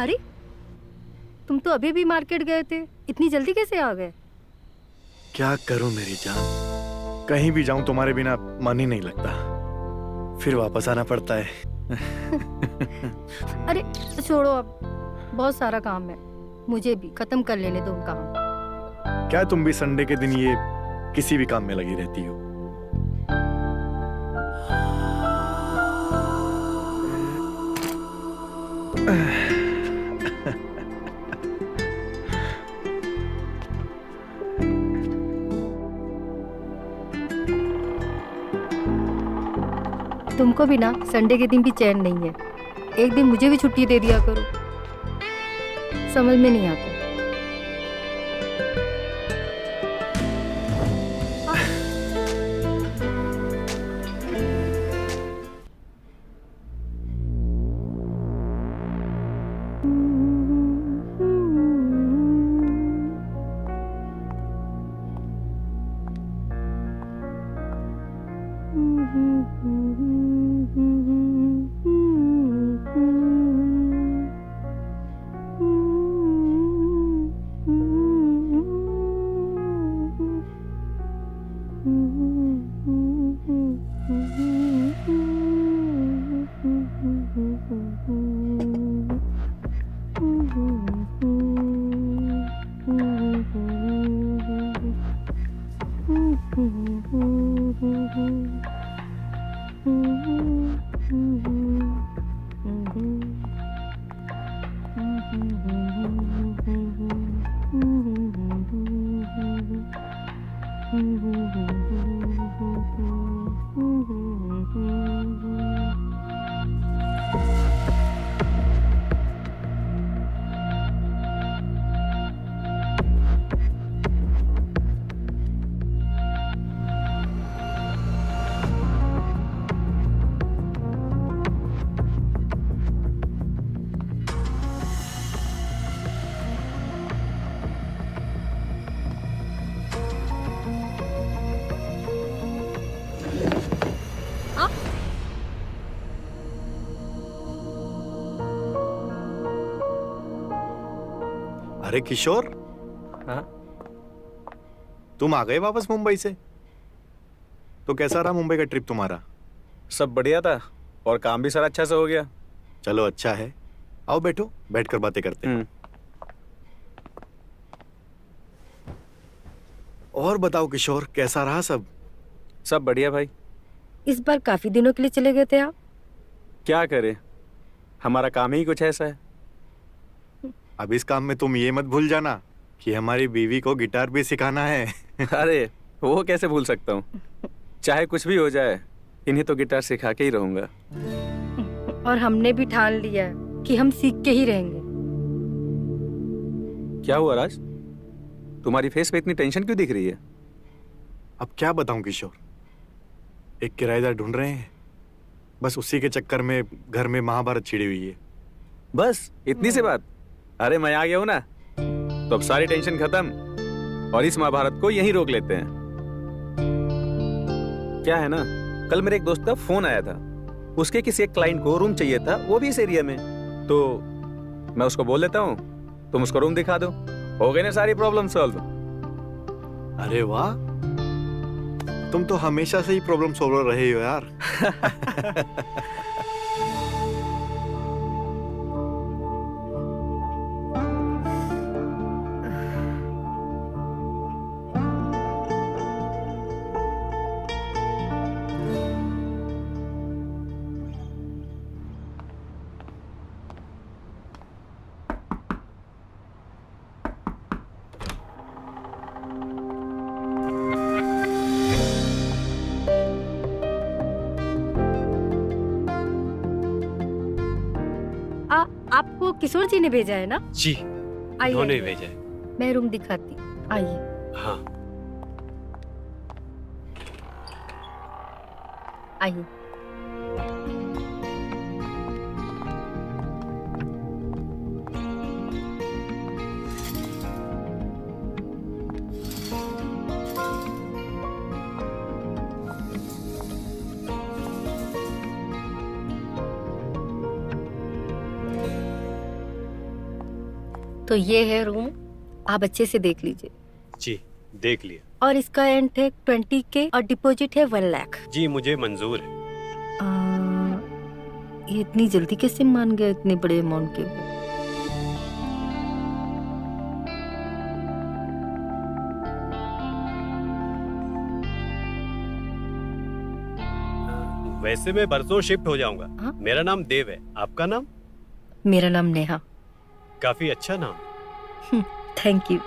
अरे तुम तो अभी भी मार्केट गए थे, इतनी जल्दी कैसे आ गए? क्या करूं मेरी जान, कहीं भी जाऊं तुम्हारे बिना मन ही नहीं लगता, फिर वापस आना पड़ता है। अरे छोड़ो, अब बहुत सारा काम है, मुझे भी खत्म कर लेने दो काम। क्या तुम भी संडे के दिन ये किसी भी काम में लगी रहती हो? तुमको भी ना संडे के दिन भी चैन नहीं है, एक दिन मुझे भी छुट्टी दे दिया करो, समझ में नहीं आता। अरे किशोर, हाँ? तुम आ गए वापस मुंबई से? तो कैसा रहा मुंबई का ट्रिप तुम्हारा? सब बढ़िया था और काम भी सारा अच्छा से हो गया। चलो अच्छा है, आओ बैठो, बैठकर बातें करते हैं। और बताओ किशोर, कैसा रहा सब? सब बढ़िया भाई। इस बार काफी दिनों के लिए चले गए थे आप? क्या करें, हमारा काम ही कुछ ऐसा है। अब इस काम में तुम ये मत भूल जाना कि हमारी बीवी को गिटार भी सिखाना है। अरे वो कैसे भूल सकता हूँ, चाहे कुछ भी हो जाए इन्हें तो गिटार सिखा के ही रहूंगा। और हमने भी ठान लिया है कि हम सीख के ही रहेंगे। क्या हुआ राज, तुम्हारी फेस पे इतनी टेंशन क्यों दिख रही है? अब क्या बताऊं किशोर, एक किराएदार ढूंढ रहे हैं, बस उसी के चक्कर में घर में महाभारत छिड़ी हुई है। बस इतनी सी बात? अरे मैं आ गया हूं ना, तो अब सारी टेंशन खत्म और इस महाभारत को यहीं रोक लेते हैं। क्या है ना, कल मेरे एक दोस्त का फोन आया था, उसके किसी एक क्लाइंट को रूम चाहिए था, वो भी इस एरिया में। तो मैं उसको बोल देता हूँ, तुम उसको रूम दिखा दो, हो गई ना सारी प्रॉब्लम सॉल्व। अरे वाह, तुम तो हमेशा से ही प्रॉब्लम सॉल्वर रहे हो यार। आपको किशोर जी ने भेजा है ना? जी, उन्होंने भेजा है। मैं रूम दिखाती, आइए। हाँ आइए। तो ये है रूम, आप अच्छे से देख लीजिए। जी देख लिया। और इसका रेंट है 20K और डिपॉजिट है 1 लाख। जी मुझे मंजूर है। ये इतनी जल्दी कैसे मान गया इतने बड़े अमाउंट के? वो वैसे मैं परसों शिफ्ट हो जाऊंगा। हाँ? मेरा नाम देव है, आपका नाम? मेरा नाम नेहा। काफी अच्छा नाम। Thank you.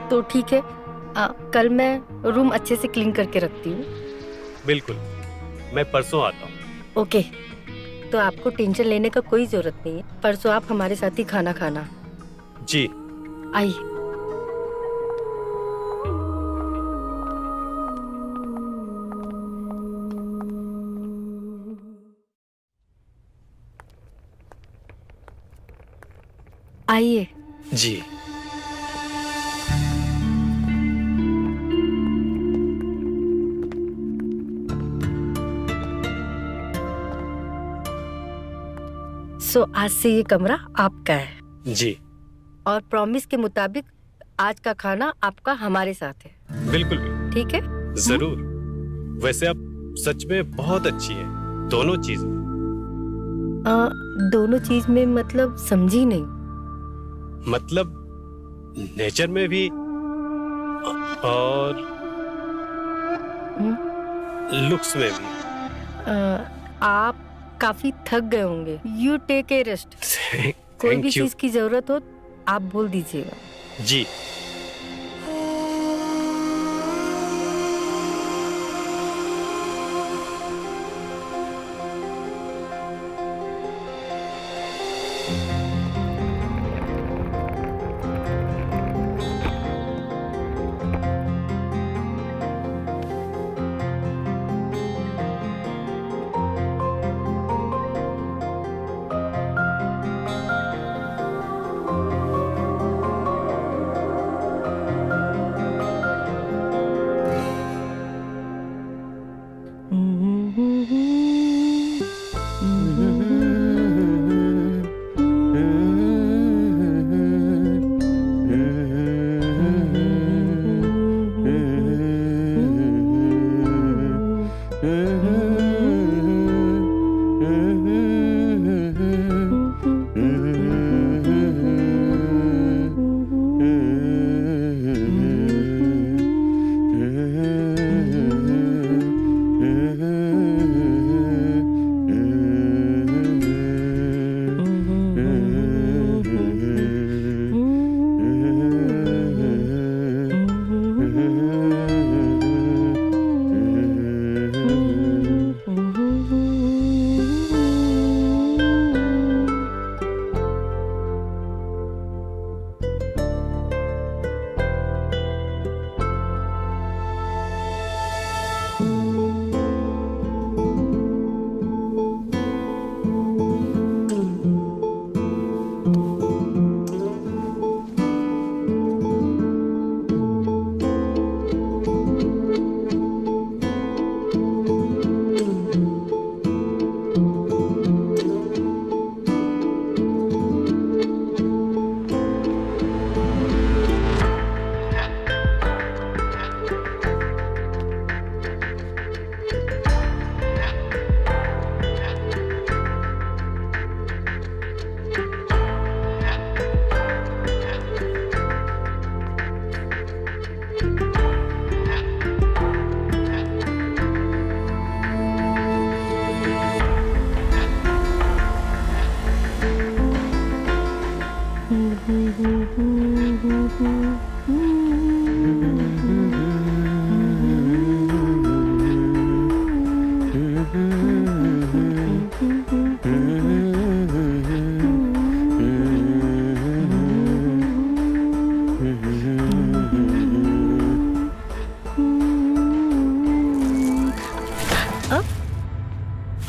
तो ठीक है, कल मैं रूम अच्छे से क्लीन करके रखती हूँ। बिल्कुल, मैं परसों आता हूँ। ओके, तो आपको टेंशन लेने का कोई जरूरत नहीं है। परसों आप हमारे साथ ही खाना खाना। जी आइए। आइए। जी। सो आज से ये कमरा आपका है। जी और प्रॉमिस के मुताबिक आज का खाना आपका हमारे साथ है। बिल्कुल भी। ठीक है? जरूर। वैसे आप सच में बहुत अच्छी है, दोनों चीज में। दोनों चीज में मतलब समझी नहीं। मतलब नेचर में भी और लुक्स में भी। आप काफी थक गए होंगे। You take a rest. कोई भी चीज की जरूरत हो आप बोल दीजिएगा। जी।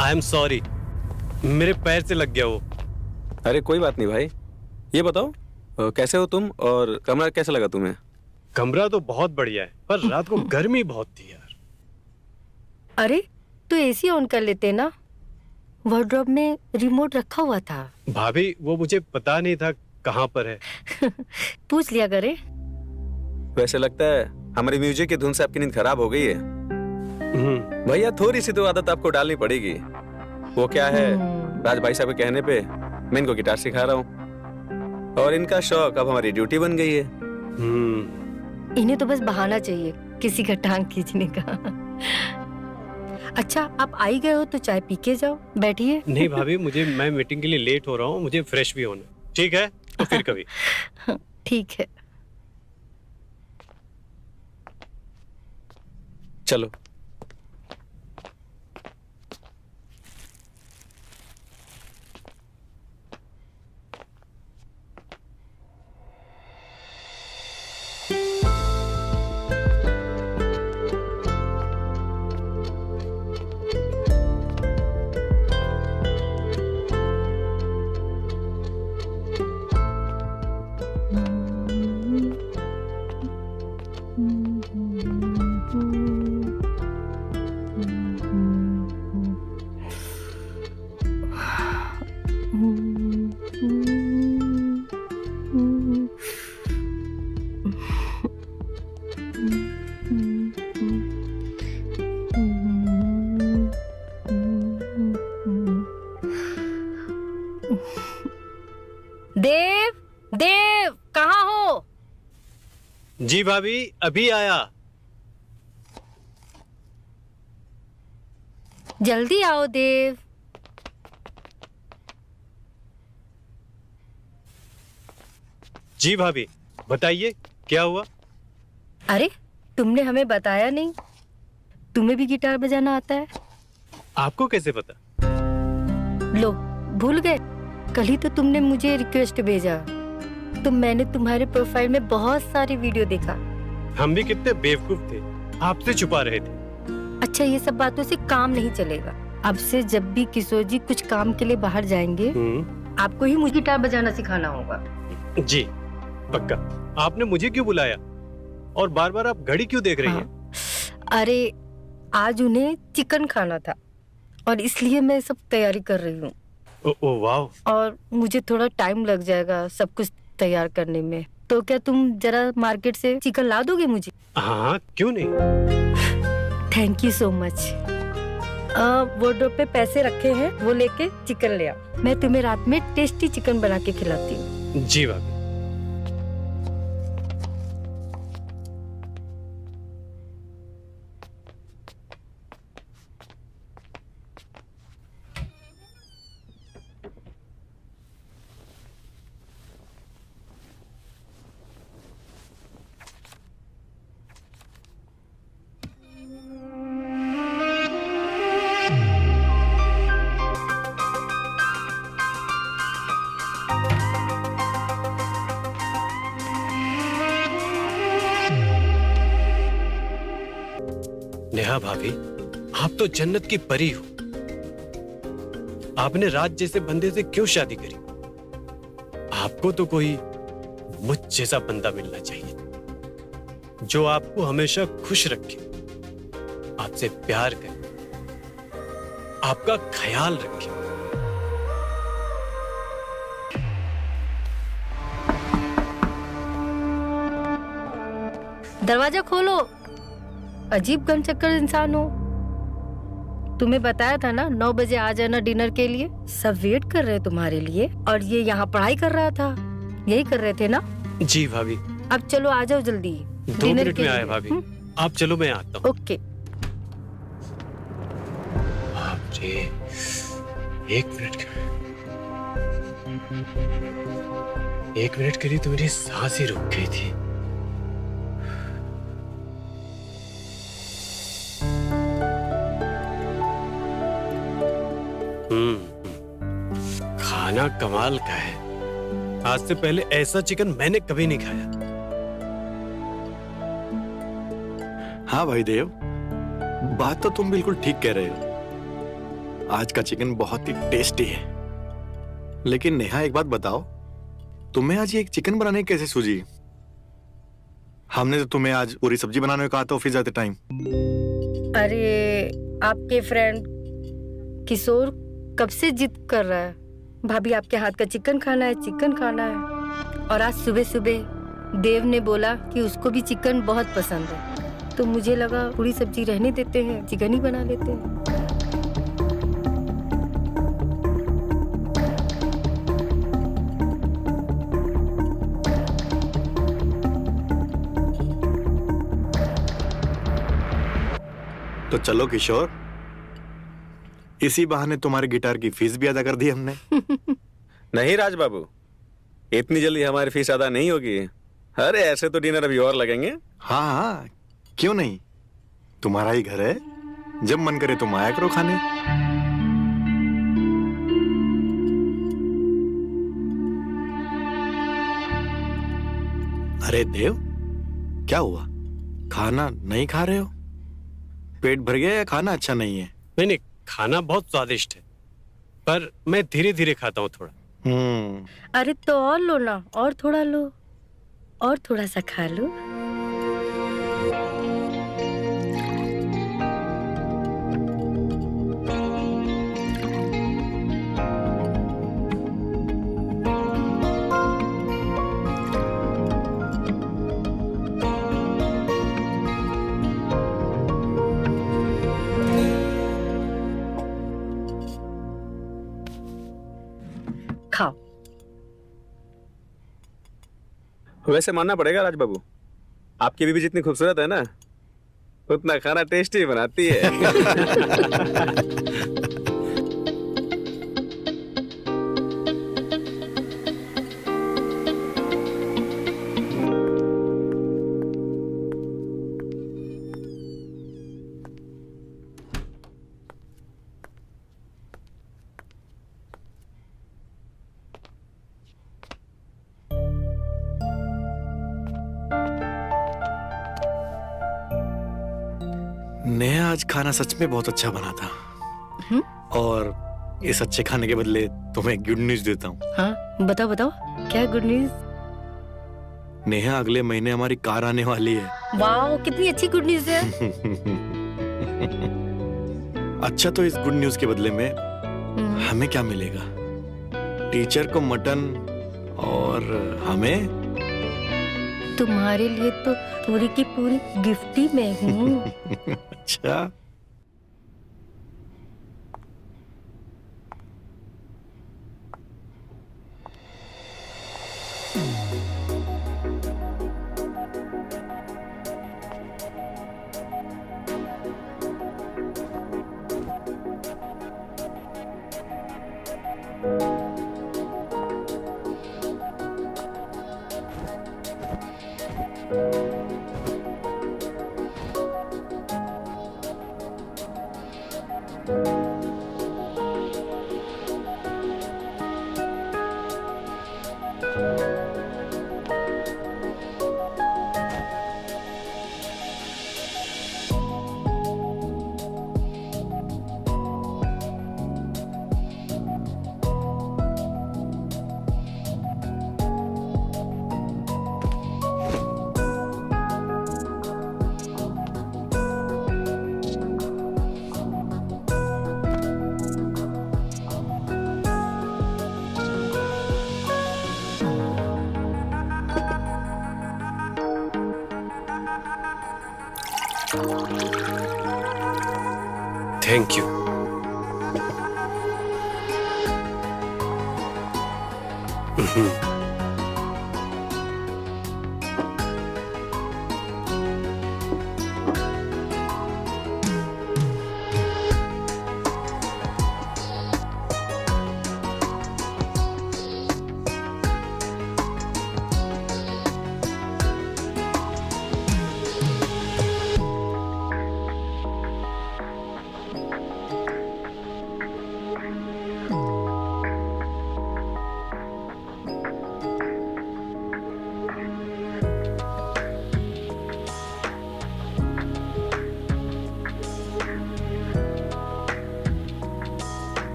आई एम सॉरी, मेरे पैर से लग गया वो। अरे कोई बात नहीं भाई। ये बताओ कैसे हो तुम और कमरा कैसा लगा तुम्हें? कमरा तो बहुत बढ़िया है, पर रात को गर्मी बहुत थी यार। अरे तो एसी ऑन कर लेते ना। वार्डरोब में रिमोट रखा हुआ था। भाभी वो मुझे पता नहीं था कहाँ पर है। पूछ लिया करे। वैसे लगता है हमारी म्यूजिक की धुन से आपकी नींद खराब हो गई है। भैया थोड़ी सी तो आदत आपको डालनी पड़ेगी। वो क्या है, राज भाई साहब के कहने पे मैं इनको गिटार सिखा रहा हूँ और इनका शौक अब हमारी ड्यूटी बन गई है। इन्हें तो बस बहाना चाहिए किसी का टांग खींचने का। अच्छा आप आई गए हो तो चाय पी के जाओ, बैठिए। नहीं भाभी, मैं मीटिंग के लिए लेट हो रहा हूँ, मुझे फ्रेश भी होना। ठीक है तो फिर कभी। ठीक है चलो। देव, देव कहाँ हो? जी भाभी अभी आया। जल्दी आओ देव। जी भाभी बताइए क्या हुआ? अरे तुमने हमें बताया नहीं, तुम्हें भी गिटार बजाना आता है? आपको कैसे पता? लो भूल गए, कल ही तो तुमने मुझे रिक्वेस्ट भेजा, तो मैंने तुम्हारे प्रोफाइल में बहुत सारे वीडियो देखा। हम भी कितने बेवकूफ थे, आपसे छुपा रहे थे। अच्छा ये सब बातों से काम नहीं चलेगा। अब से जब भी किशोर जी कुछ काम के लिए बाहर जाएंगे, आपको ही मुझे गिटार बजाना सिखाना होगा। जी पक्का। आपने मुझे क्यों बुलाया और बार बार आप घड़ी क्यों देख रही हैं? अरे आज उन्हें चिकन खाना था और इसलिए मैं सब तैयारी कर रही हूँ। ओह वाह। और मुझे थोड़ा टाइम लग जाएगा सब कुछ तैयार करने में, तो क्या तुम जरा मार्केट से चिकन ला दोगे मुझे? हाँ क्यों नहीं। Thank you so much. Wardrobe पे पैसे रखे हैं, वो लेके चिकन ले आओ। मैं तुम्हें रात में टेस्टी चिकन बना के खिलाती हूँ। जी भाभी। नेहा भाभी, आप तो जन्नत की परी हो। आपने राज जैसे बंदे से क्यों शादी करी? आपको तो कोई मुझ जैसा बंदा मिलना चाहिए जो आपको हमेशा खुश रखे, आपसे प्यार करे, आपका ख्याल रखे। दरवाजा खोलो, अजीब गनचक्कर इंसान हो। तुम्हें बताया था ना 9 बजे आ जाना डिनर के लिए। सब वेट कर रहे तुम्हारे लिए, और ये यहाँ पढ़ाई कर रहा था। यही कर रहे थे ना? जी भाभी। अब चलो आ जाओ जल्दी। 2 मिनट में आए भाभी। आप चलो मैं आता हूँ। ओके। बाप रे, 1 मिनट के लिए तो मेरी सांस ही रुक गई थी। खाना कमाल का है। आज से पहले ऐसा चिकन मैंने कभी नहीं खाया। हाँ भाई देव, बात तो तुम बिल्कुल ठीक कह रहे हो। आज का चिकन बहुत ही टेस्टी है। लेकिन नेहा एक बात बताओ, तुम्हें आज ये एक चिकन बनाने कैसे सूझी? हमने तो तुम्हें आज पूरी सब्जी बनाने को कहा था ऑफिस जाते टाइम। अरे आपके फ्रेंड किशोर कब से जिद कर रहा है, भाभी आपके हाथ का चिकन खाना है, चिकन खाना है। और आज सुबह सुबह देव ने बोला कि उसको भी चिकन बहुत पसंद है, तो मुझे लगा पूरी सब्जी रहने देते हैं, चिकन ही बना लेते हैं। तो चलो किशोर, इसी बहाने तुम्हारे गिटार की फीस भी अदा कर दी हमने। नहीं राज बाबू, इतनी जल्दी हमारी फीस अदा नहीं होगी। अरे ऐसे तो डिनर अभी और लगेंगे। हाँ हाँ, क्यों नहीं, तुम्हारा ही घर है, जब मन करे तुम आया करो खाने। अरे देव, क्या हुआ, खाना नहीं खा रहे हो? पेट भर गया या खाना अच्छा नहीं है? नहीं नहीं, खाना बहुत स्वादिष्ट है, पर मैं धीरे धीरे खाता हूँ थोड़ा। अरे तो और लो ना, और थोड़ा लो, और थोड़ा सा खा लो। खाओ। वैसे मानना पड़ेगा राज बाबू, आपकी बीवी जितनी खूबसूरत है ना, उतना खाना टेस्टी बनाती है। नेहा, आज खाना सच में बहुत अच्छा बना था। और इस अच्छे खाने के बदले तुम्हें गुड न्यूज देता हूँ। हाँ बताओ बताओ, क्या गुड न्यूज? नेहा, अगले महीने हमारी कार आने वाली है। वाह, कितनी अच्छी गुड न्यूज है। अच्छा, तो इस गुड न्यूज के बदले में हमें क्या मिलेगा? टीचर को मटन और हमें? तुम्हारे लिए तो पूरी की पूरी गिफ्ट ही मैं हूँ। अच्छा, थैंक यू।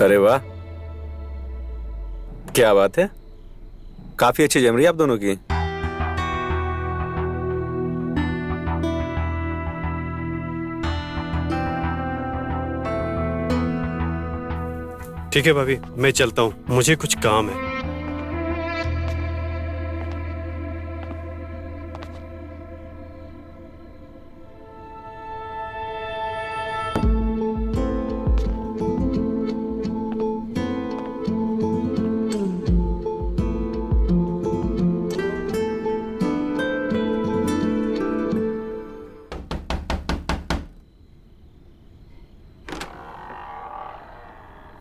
अरे वाह, क्या बात है, काफी अच्छी जम रही है आप दोनों की। ठीक है भाभी, मैं चलता हूँ, मुझे कुछ काम है।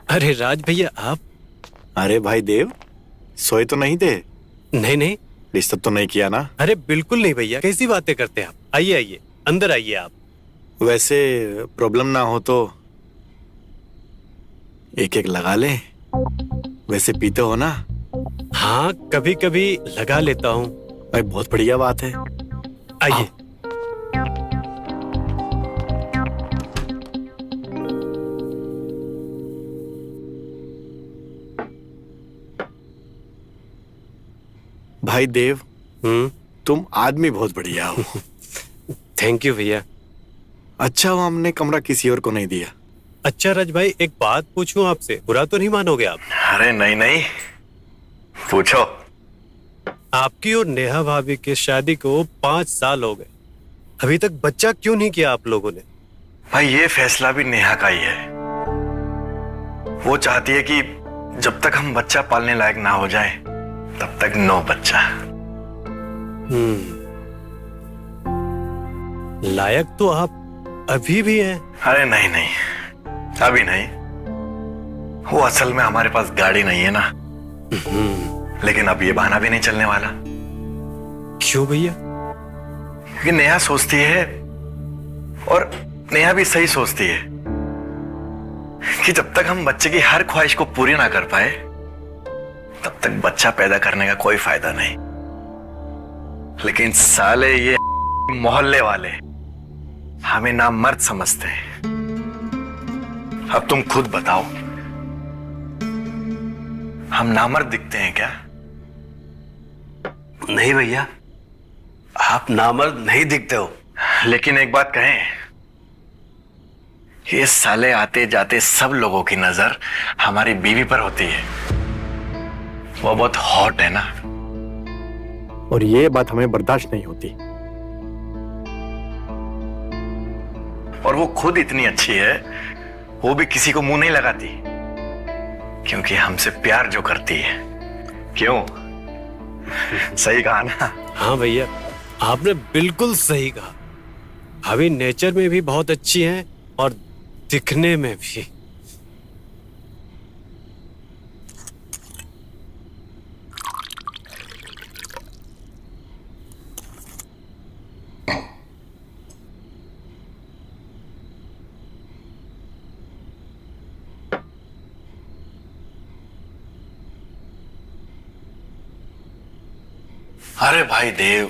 अरे राज भैया आप। अरे भाई देव, सोए तो नहीं थे? नहीं नहीं, डिस्टर्ब तो नहीं किया ना? अरे बिल्कुल नहीं भैया, कैसी बातें करते हैं आप। आइए आइए, अंदर आइए आप। वैसे प्रॉब्लम ना हो तो एक एक लगा लें। वैसे पीते हो ना? हाँ, कभी कभी लगा लेता हूँ। भाई बहुत बढ़िया बात है। आइए। भाई देव, तुम आदमी बहुत बढ़िया हो। थैंक यू भैया। अच्छा हुआ हमने कमरा किसी और को नहीं दिया। अच्छा राज भाई, एक बात पूछूं आपसे, बुरा तो नहीं मानोगे आप? अरे नहीं नहीं, पूछो। आपकी और नेहा भाभी की शादी को 5 साल हो गए, अभी तक बच्चा क्यों नहीं किया आप लोगों ने? भाई ये फैसला भी नेहा का ही है। वो चाहती है कि जब तक हम बच्चा पालने लायक ना हो जाए तब तक नो बच्चा। लायक तो आप अभी भी हैं। अरे नहीं नहीं, अभी नहीं। वो असल में हमारे पास गाड़ी नहीं है ना। लेकिन अब ये बहाना भी नहीं चलने वाला। क्यों भैया? क्योंकि नेहा सोचती है, और नेहा भी सही सोचती है, कि जब तक हम बच्चे की हर ख्वाहिश को पूरी ना कर पाए तब तक बच्चा पैदा करने का कोई फायदा नहीं। लेकिन साले ये मोहल्ले वाले हमें नामर्द समझते हैं। अब तुम खुद बताओ, हम नामर्द दिखते हैं क्या? नहीं भैया, आप नामर्द नहीं दिखते हो। लेकिन एक बात कहें, ये साले आते जाते सब लोगों की नजर हमारी बीवी पर होती है। वो बहुत हॉट है ना, और ये बात हमें बर्दाश्त नहीं होती। और वो खुद इतनी अच्छी है, वो भी किसी को मुंह नहीं लगाती, क्योंकि हमसे प्यार जो करती है। क्यों? सही कहा ना? हाँ भैया, आपने बिल्कुल सही कहा। भाभी नेचर में भी बहुत अच्छी हैं और दिखने में भी। अरे भाई देव,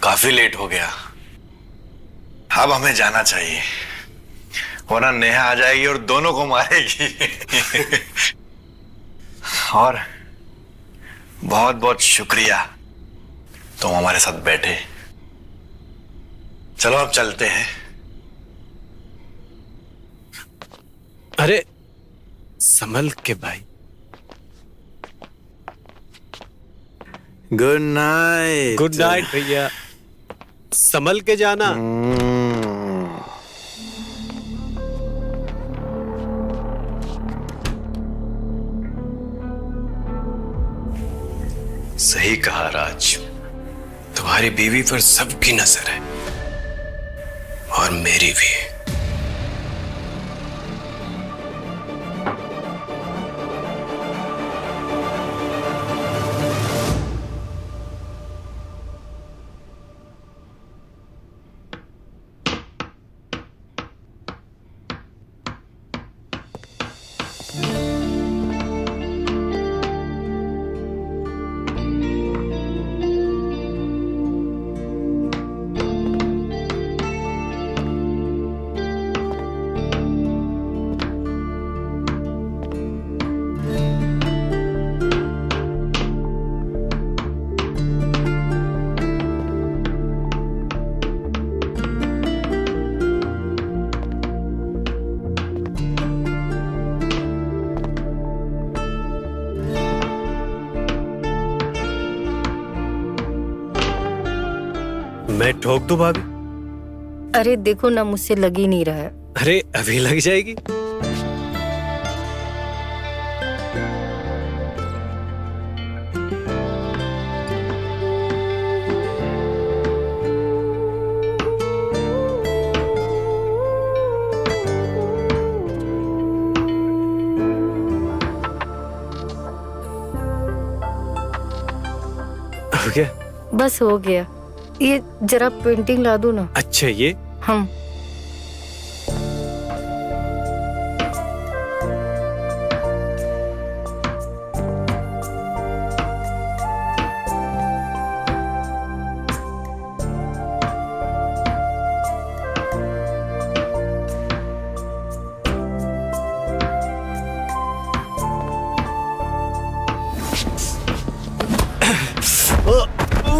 काफी लेट हो गया। अब हमें जाना चाहिए, वरना नेहा आ जाएगी और दोनों को मारेगी। और बहुत बहुत शुक्रिया, तुम हमारे साथ बैठे। चलो अब चलते हैं। अरे संभल के भाई। Good night. गुड नाइट भैया, संभल के जाना। सही कहा राज, तुम्हारी बीवी पर सबकी नजर है और मेरी भी। मैं ठोक दूं भाभी? अरे देखो ना, मुझसे लग ही नहीं रहा है। अरे अभी लग जाएगी। हो गया? बस हो गया। ये जरा पेंटिंग ला दो ना। अच्छा, ये हम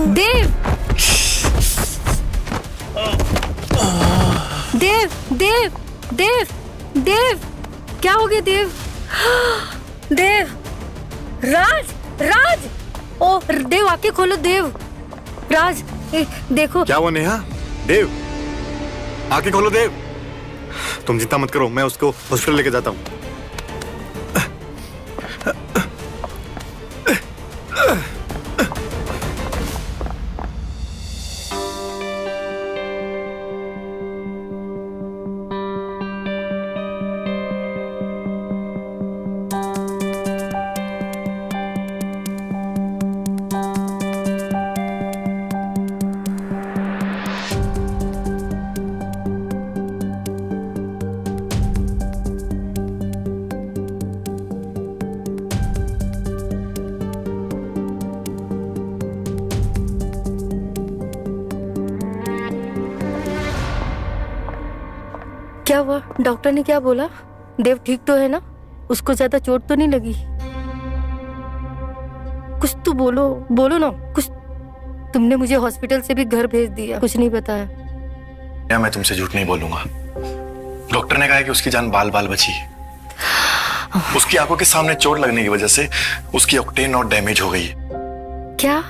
देव देव देव देव देव, क्या हो गया देव? देव, राज राज, ओ देव आके खोलो देव। राज देखो। क्या हुआ नेहा? देव आके खोलो देव। तुम चिंता मत करो, मैं उसको हॉस्पिटल लेके जाता हूँ। क्या हुआ? डॉक्टर ने क्या बोला? देव ठीक तो है ना? उसको ज्यादा चोट तो नहीं लगी? कुछ तो बोलो, बोलो ना कुछ। तुमने मुझे हॉस्पिटल से भी घर भेज दिया, कुछ नहीं बताया। या मैं तुमसे झूठ नहीं बोलूंगा। डॉक्टर ने कहा है कि उसकी जान बाल बाल बची। उसकी आंखों के सामने चोट लगने की वजह से उसकी ऑक्टेन और डैमेज हो गई। क्या?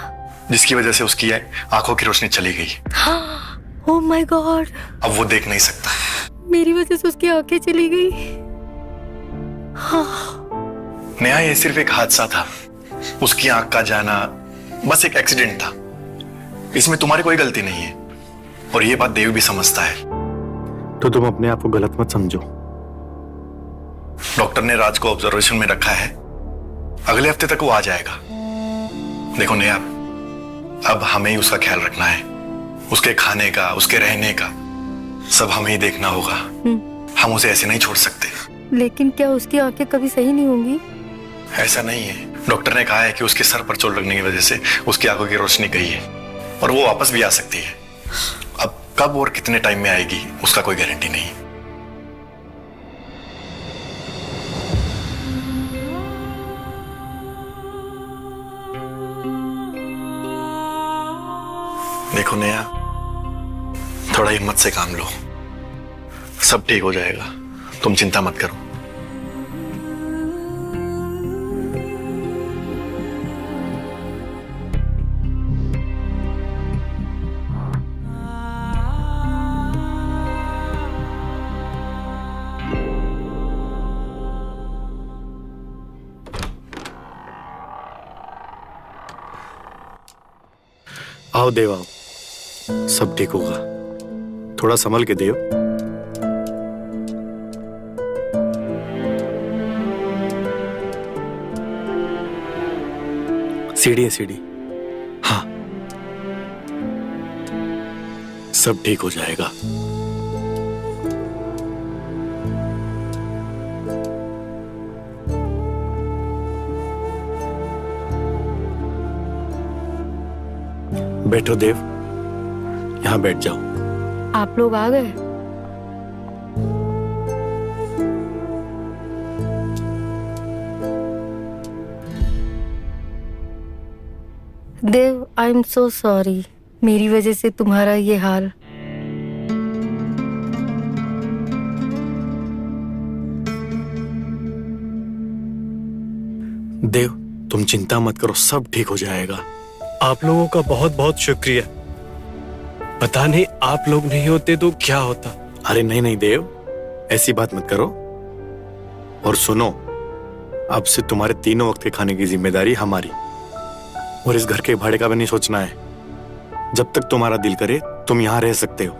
जिसकी वजह से उसकी आंखों की रोशनी चली गई। Oh my God. अब वो देख नहीं सकता। मेरी वजह से उसकी आंखें चली गई। नेहा, ये सिर्फ एक हादसा था। उसकी आंख का जाना बस एक एक्सीडेंट था। इसमें तुम्हारी कोई गलती नहीं है, और ये बात देव भी समझता है। तो तुम अपने आप को गलत मत समझो। डॉक्टर ने राज को ऑब्जर्वेशन में रखा है। अगले हफ्ते तक वो आ जाएगा। देखो नेहा, अब हमें ही उसका ख्याल रखना है। उसके खाने का, उसके रहने का सब हमें ही देखना होगा। हम उसे ऐसे नहीं छोड़ सकते। लेकिन क्या उसकी आंखें कभी सही नहीं होंगी? ऐसा नहीं है। डॉक्टर ने कहा है कि उसके सर पर चोट लगने की वजह से उसकी आंखों की रोशनी गई है, और वो वापस भी आ सकती है। अब कब और कितने टाइम में आएगी उसका कोई गारंटी नहीं। देखो नेहा, थोड़ा हिम्मत से काम लो, सब ठीक हो जाएगा। तुम चिंता मत करो। आओ देव, आओ, सब ठीक होगा। थोड़ा संभल के देव। सीढ़ी है, सीढ़ी। हाँ, सब ठीक हो जाएगा। बैठो देव, यहां बैठ जाओ। आप लोग आ गए? देव, आई एम सो सॉरी। मेरी वजह से तुम्हारा ये हाल। देव, तुम चिंता मत करो, सब ठीक हो जाएगा। आप लोगों का बहुत बहुत शुक्रिया। पता नहीं आप लोग नहीं होते तो क्या होता। अरे नहीं नहीं देव, ऐसी बात मत करो। और सुनो, अब से तुम्हारे तीनों वक्त के खाने की जिम्मेदारी हमारी, और इस घर के भाड़े का भी नहीं सोचना है। जब तक तुम्हारा दिल करे तुम यहाँ रह सकते हो।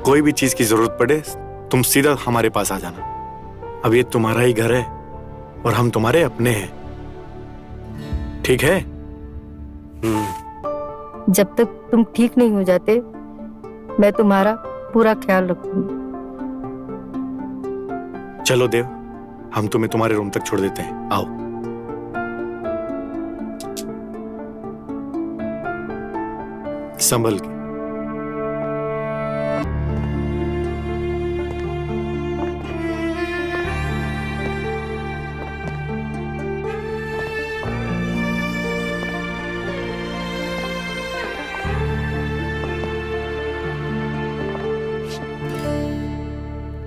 कोई भी चीज की जरूरत पड़े तुम सीधा हमारे पास आ जाना। अब ये तुम्हारा ही घर है और हम तुम्हारे अपने हैं, ठीक है? जब तक तुम ठीक नहीं हो जाते मैं तुम्हारा पूरा ख्याल रखूंगी। चलो देव, हम तुम्हें तुम्हारे रूम तक छोड़ देते हैं, आओ। संभल के।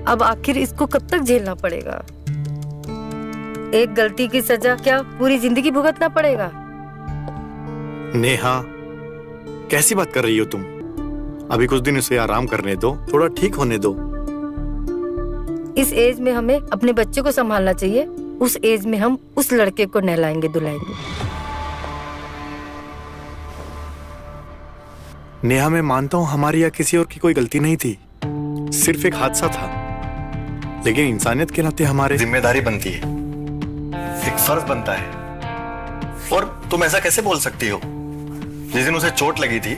अब आखिर इसको कब तक झेलना पड़ेगा? एक गलती की सजा क्या पूरी जिंदगी भुगतना पड़ेगा? नेहा, कैसी बात कर रही हो तुम? अभी कुछ दिन उसे आराम करने दो, थोड़ा ठीक होने दो। इस एज में हमें अपने बच्चे को संभालना चाहिए। उस एज में हम उस लड़के को नहलाएंगे धुलाएंगे। नेहा, मैं मानता हूं हमारी या किसी और की कोई गलती नहीं थी, सिर्फ एक हादसा था। लेकिन इंसानियत के नाते हमारी जिम्मेदारी बनती है, एक फर्ज बनता है। और तुम ऐसा कैसे बोल सकती हो? जिस दिन उसे चोट लगी थी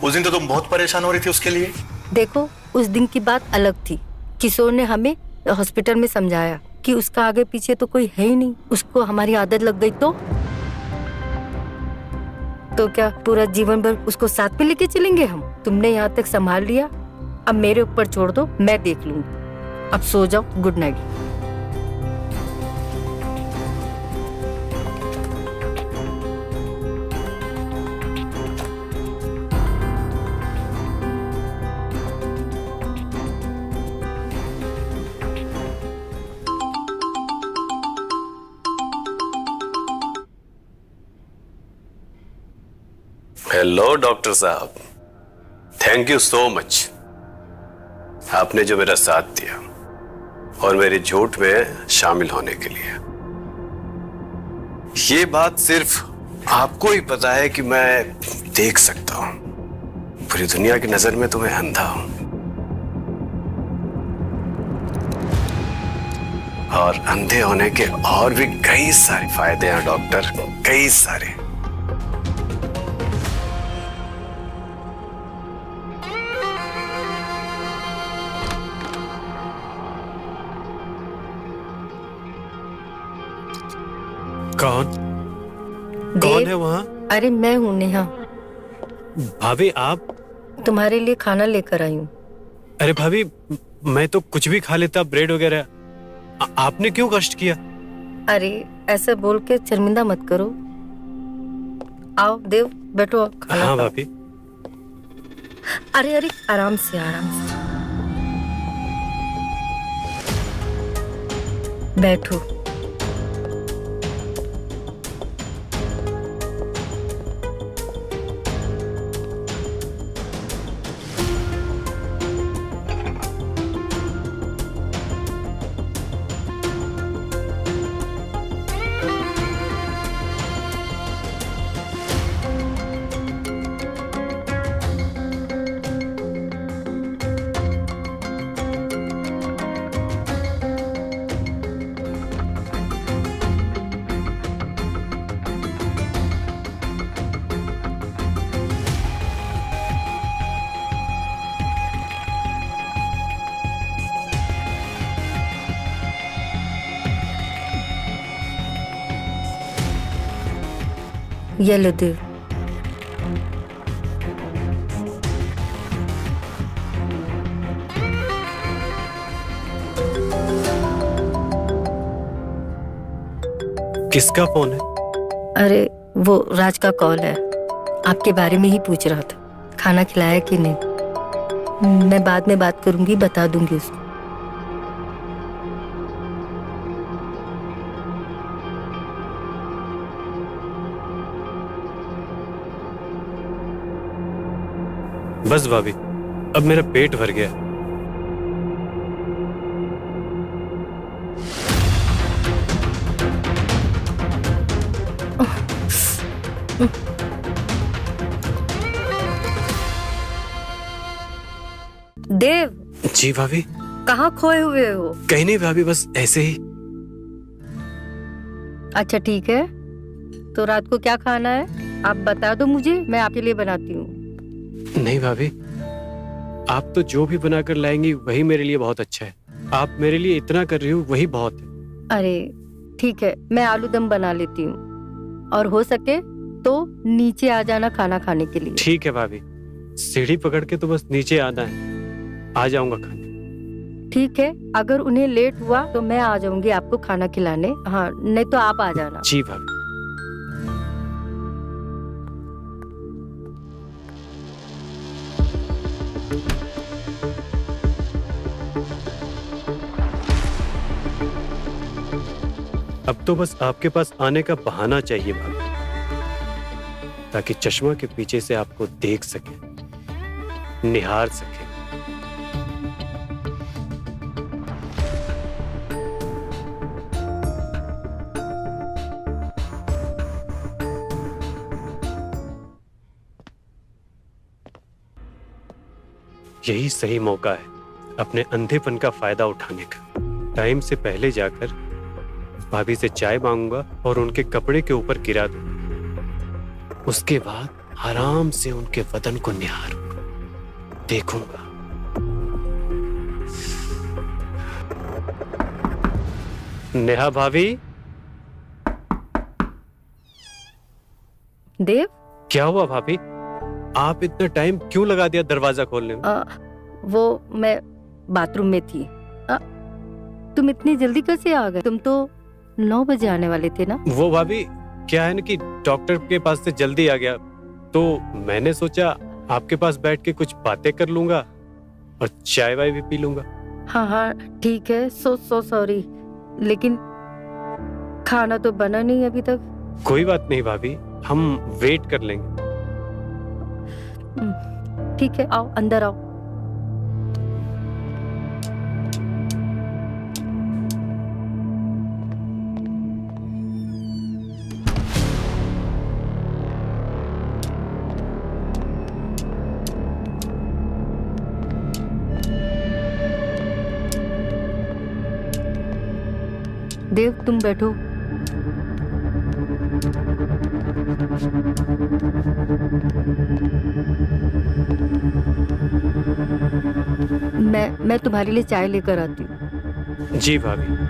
उस दिन तो तुम बहुत परेशान हो रही थी उसके लिए। देखो, उस दिन की बात अलग थी। किशोर ने हमें हॉस्पिटल में समझाया कि उसका आगे पीछे तो कोई है ही नहीं, उसको हमारी आदत लग गई तो क्या पूरा जीवन भर उसको साथ में लेके चलेंगे हम? तुमने यहाँ तक संभाल लिया, अब मेरे ऊपर छोड़ दो, मैं देख लूंगी। अब सो जाओ, गुड नाइट। हेलो डॉक्टर साहब, थैंक यू सो मच। आपने जो मेरा साथ दिया और मेरी झूठ में शामिल होने के लिए। ये बात सिर्फ आपको ही पता है कि मैं देख सकता हूं। पूरी दुनिया की नजर में तो मैं अंधा हूं, और अंधे होने के और भी कई सारे फायदे हैं डॉक्टर, कई सारे। कौन है वहाँ? अरे मैं हूँ नेहा। भाभी, आप? तुम्हारे लिए खाना लेकर आई हूँ। अरे भाभी, मैं तो कुछ भी खा लेता, ब्रेड वगैरह। आपने क्यों कष्ट किया? अरे ऐसा बोल के शर्मिंदा मत करो। आओ देव, बैठो खाना। हाँ भाभी। अरे अरे, आराम से आराम से बैठो। ये लो देव। किसका फोन है? अरे वो राज का कॉल है, आपके बारे में ही पूछ रहा था। खाना खिलाया कि नहीं? मैं बाद में बात करूंगी, बता दूंगी उसको। बस भाभी, अब मेरा पेट भर गया। देव, जी भाभी। कहाँ खोए हुए हो? कहीं नहीं भाभी, बस ऐसे ही। अच्छा ठीक है, तो रात को क्या खाना है आप बता दो मुझे, मैं आपके लिए बनाती हूँ। नहीं भाभी, आप तो जो भी बनाकर लाएंगी वही मेरे लिए बहुत अच्छा है। आप मेरे लिए इतना कर रही हो वही बहुत है। अरे ठीक है, मैं आलू दम बना लेती हूँ, और हो सके तो नीचे आ जाना खाना खाने के लिए। ठीक है भाभी, सीढ़ी पकड़ के तो बस नीचे आना है, आ जाऊंगा खाने। ठीक है, अगर उन्हें लेट हुआ तो मैं आ जाऊंगी आपको खाना खिलाने। हाँ, नहीं तो आप आ जाना। जी भाभी। अब तो बस आपके पास आने का बहाना चाहिए भाभी, ताकि चश्मा के पीछे से आपको देख सके, निहार सके। यही सही मौका है अपने अंधेपन का फायदा उठाने का। टाइम से पहले जाकर भाभी से चाय मांगूंगा और उनके कपड़े के ऊपर गिरा दूंगा। उसके बाद आराम से उनके बदन को निहारूंगा, देखूंगा। नेहा भाभी। देव, क्या हुआ भाभी? आप इतना टाइम क्यों लगा दिया दरवाजा खोलने में? वो मैं बाथरूम में थी। तुम इतनी जल्दी कैसे आ गए? तुम तो 9 बजे आने वाले थे ना? वो भाभी, क्या है ना कि डॉक्टर के पास से जल्दी आ गया, तो मैंने सोचा आपके पास बैठ के कुछ बातें कर लूंगा और चाय वाय भी पी लूंगा। हाँ हाँ ठीक है, सो सॉरी, लेकिन खाना तो बना नहीं अभी तक। कोई बात नहीं भाभी, हम वेट कर लेंगे। ठीक है, आओ अंदर आओ। देव, तुम बैठो। मैं तुम्हारे लिए चाय लेकर आती हूँ। जी भाभी।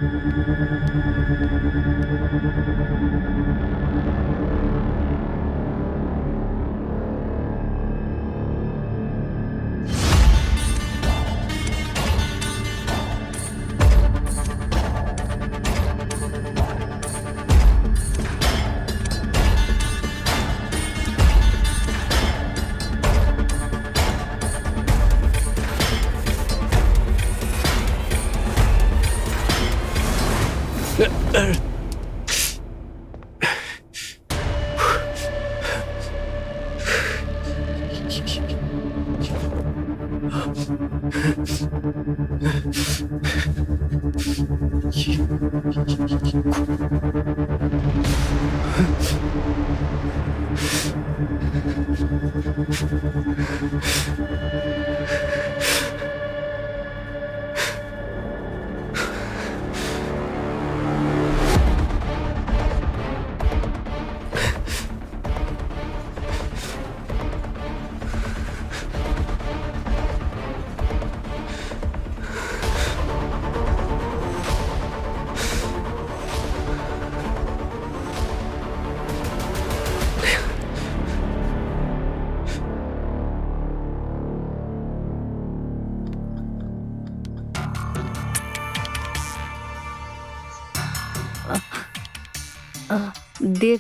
देव,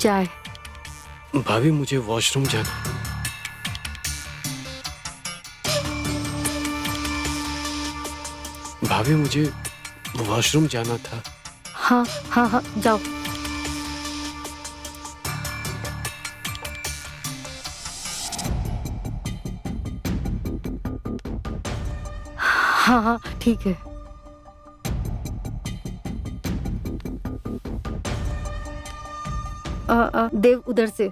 चाय। भाभी, मुझे वॉशरूम जाना। भाभी, मुझे वॉशरूम जाना था। हाँ हाँ हाँ, जाओ। हाँ हाँ ठीक है। देव उधर से।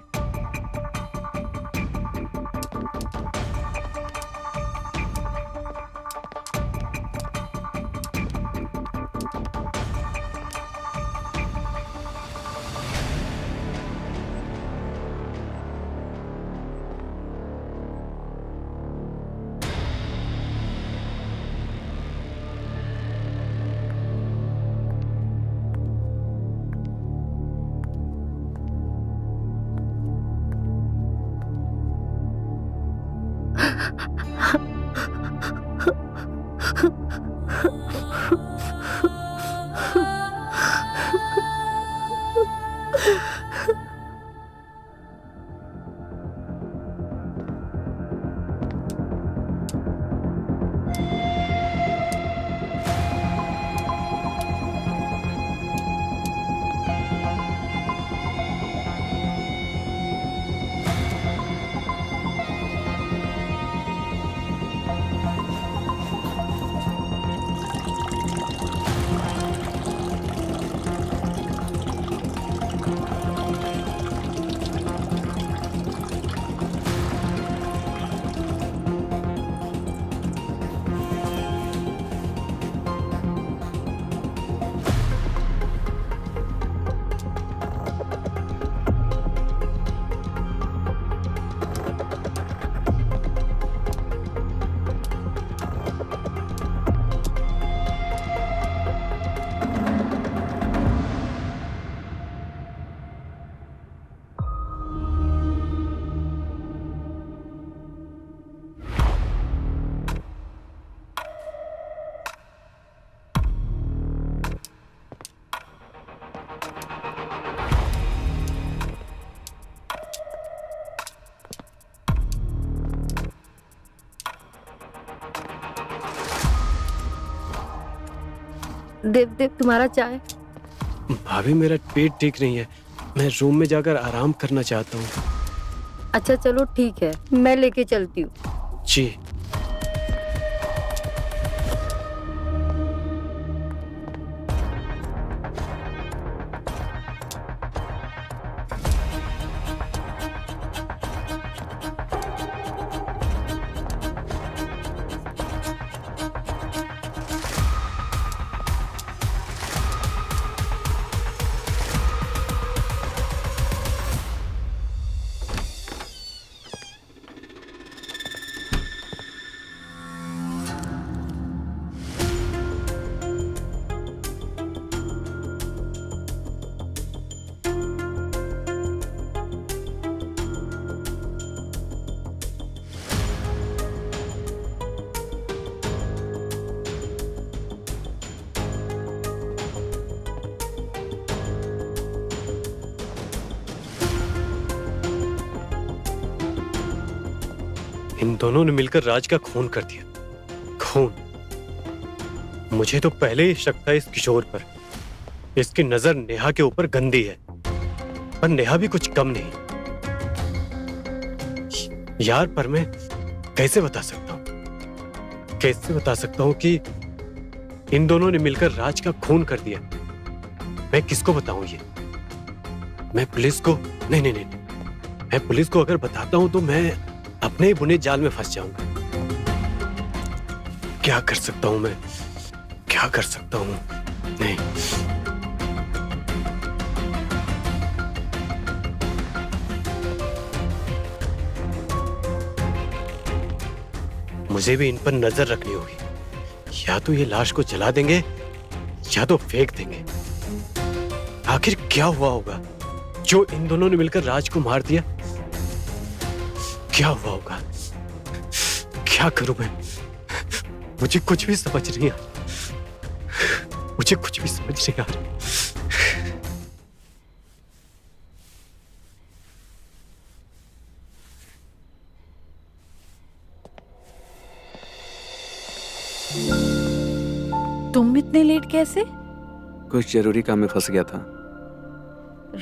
देव देव तुम्हारा चाय। भाभी मेरा पेट ठीक नहीं है, मैं रूम में जाकर आराम करना चाहता हूँ। अच्छा चलो ठीक है, मैं लेके चलती हूँ। जी। इन दोनों ने मिलकर राज का खून कर दिया। खून। मुझे तो पहले ही शक था इस किशोर पर। इसकी नजर नेहा के ऊपर गंदी है, पर नेहा भी कुछ कम नहीं। यार पर मैं कैसे बता सकता हूं, कैसे बता सकता हूं कि इन दोनों ने मिलकर राज का खून कर दिया। मैं किसको बताऊं ये? मैं पुलिस को? नहीं नहीं नहीं, मैं पुलिस को अगर बताता हूं तो मैं अपने ही बुने जाल में फंस जाऊंगा। क्या कर सकता हूं मैं? क्या कर सकता हूं? नहीं। मुझे भी इन पर नजर रखनी होगी। या तो ये लाश को जला देंगे या तो फेंक देंगे। आखिर क्या हुआ होगा जो इन दोनों ने मिलकर राज को मार दिया? क्या हुआ होगा? क्या करूं मैं? मुझे कुछ भी समझ नहीं आ रहा। मुझे कुछ भी समझ नहीं आ रहा। तुम इतने लेट कैसे? कुछ जरूरी काम में फंस गया था।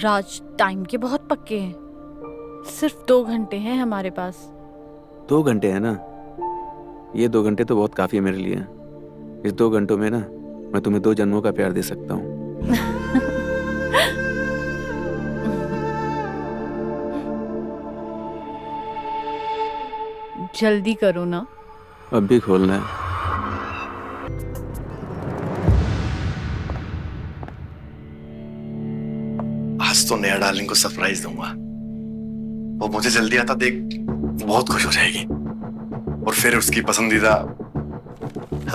राज टाइम के बहुत पक्के हैं। सिर्फ 2 घंटे हैं हमारे पास। 2 घंटे है ना? ये 2 घंटे तो बहुत काफी है मेरे लिए। इस 2 घंटों में ना मैं तुम्हें 2 जन्मों का प्यार दे सकता हूँ। जल्दी करो ना। अब भी खोलना है। आज तो नेहा डार्लिंग को सरप्राइज दूंगा। वो मुझे जल्दी आता देख बहुत खुश हो जाएगी। और फिर उसकी पसंदीदा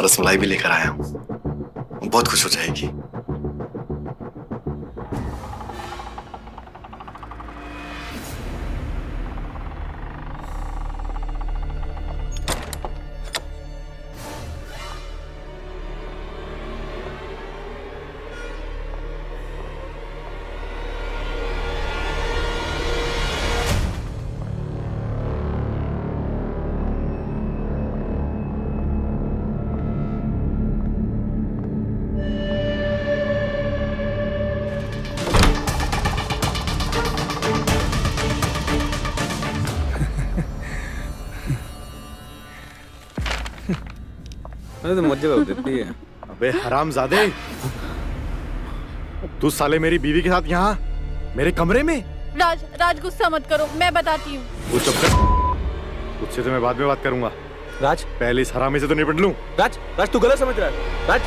रसमलाई भी लेकर आया हूं, बहुत खुश हो जाएगी। तो मजे बहुत देती है। अबे हरामजादे, तू साले मेरी बीवी के साथ यहाँ मेरे कमरे में। राज गुस्सा मत करो, मैं बताती हूँ। वो चुप कर, तुझसे तो मैं बाद में बात करूंगा। राज, पहले इस हरामी से तो निपट लूं। राज तू गलत समझ रहा है। राज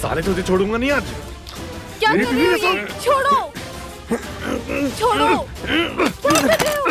साले तुझे छोड़ूंगा नहीं आज। क्या कर रहे हो ये? छोड़ो, छोड़ो, क्या कर रहे हो?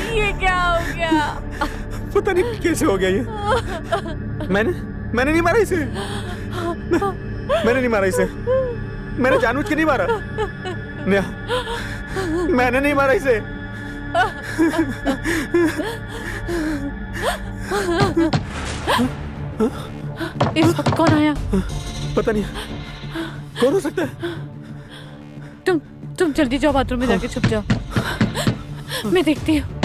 ये क्या हो गया? पता नहीं कैसे हो गया ये। मैंने नहीं मारा इसे। मैंने नहीं मारा इसे। मैंने जानबूझ के नहीं मारा। नेहा, मैंने नहीं मारा इसे। इस वक्त कौन आया? पता नहीं कौन हो सकता है। तुम जल्दी जाओ, बाथरूम में जाके छुप जाओ। मैं देखती हूँ।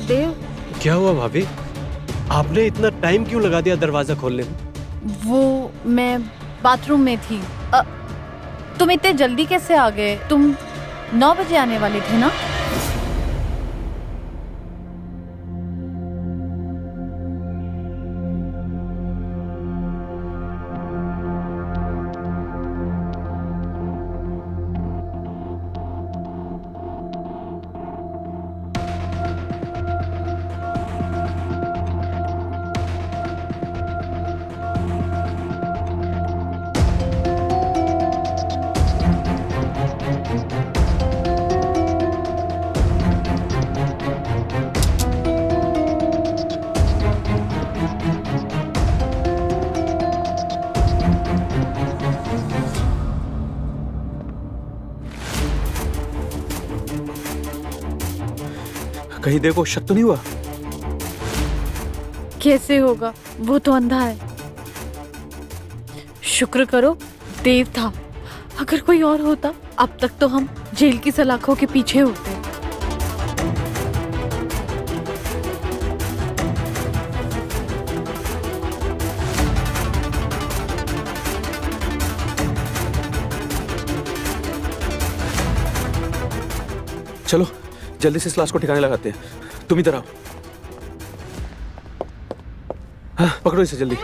देव, क्या हुआ भाभी? आपने इतना टाइम क्यों लगा दिया दरवाजा खोलने में? वो मैं बाथरूम में थी। तुम इतने जल्दी कैसे आ गए? तुम 9 बजे आने वाले थे ना? कहीं देखो, शक तो नहीं हुआ? कैसे होगा, वो तो अंधा है। शुक्र करो देव था, अगर कोई और होता अब तक तो हम जेल की सलाखों के पीछे होते। चलो जल्दी से इस लाश को ठिकाने लगाते हैं। तुम इधर आओ। हाँ, पकड़ो इसे जल्दी।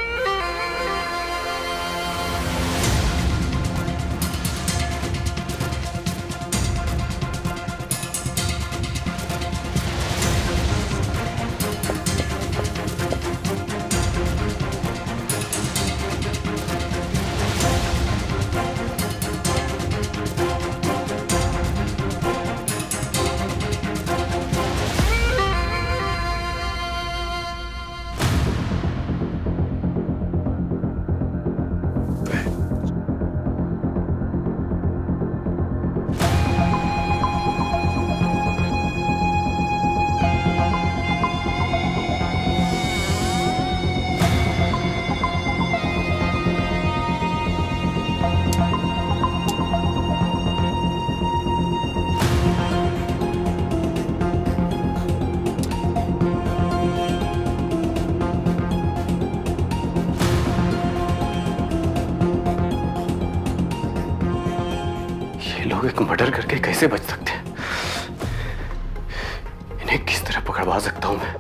लोग एक मर्डर करके कैसे बच सकते हैं? इन्हें किस तरह पकड़वा सकता हूं मैं?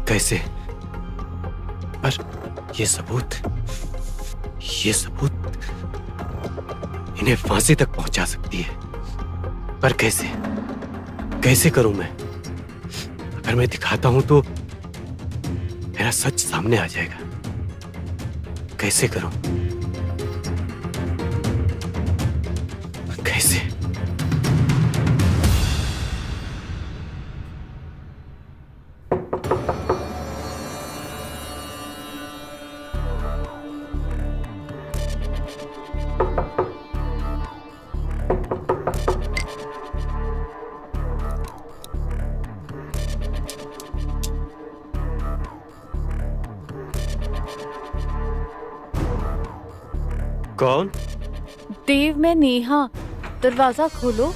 कैसे? पर ये सबूत इन्हें फांसी तक पहुंचा सकती है। पर कैसे? कैसे करूं मैं? अगर मैं दिखाता हूं तो मेरा सच सामने आ जाएगा। कैसे करूं? कैसे? कौन? देव, मैं नेहा। दरवाजा खोलो।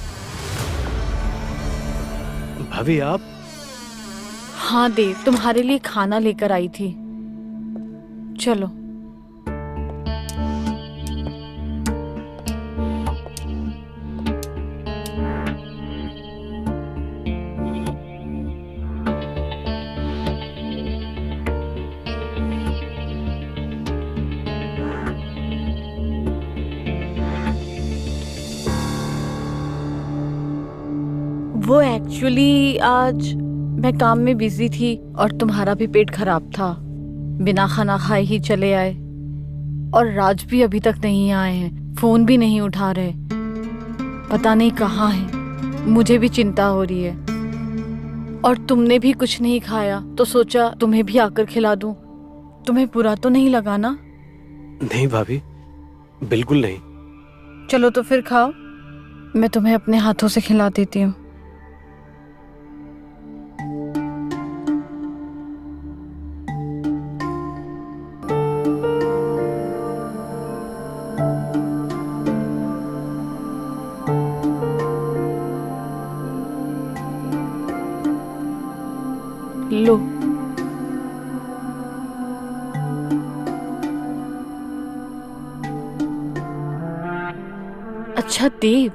भाभी आप? हाँ देव, तुम्हारे लिए खाना लेकर आई थी। चलो। वो एक्चुअली आज मैं काम में बिजी थी और तुम्हारा भी पेट खराब था, बिना खाना खाए ही चले आए। और राज भी अभी तक नहीं आए हैं, फोन भी नहीं उठा रहे, पता नहीं कहाँ हैं। मुझे भी चिंता हो रही है। और तुमने भी कुछ नहीं खाया तो सोचा तुम्हें भी आकर खिला दूं। तुम्हें बुरा तो नहीं लगा ना? नहीं भाभी, बिल्कुल नहीं। चलो तो फिर खाओ, मैं तुम्हें अपने हाथों से खिला देती हूँ। लो। अच्छा देव,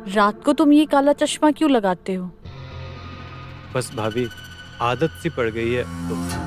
रात को तुम ये काला चश्मा क्यों लगाते हो? बस भाभी, आदत सी पड़ गई है तो।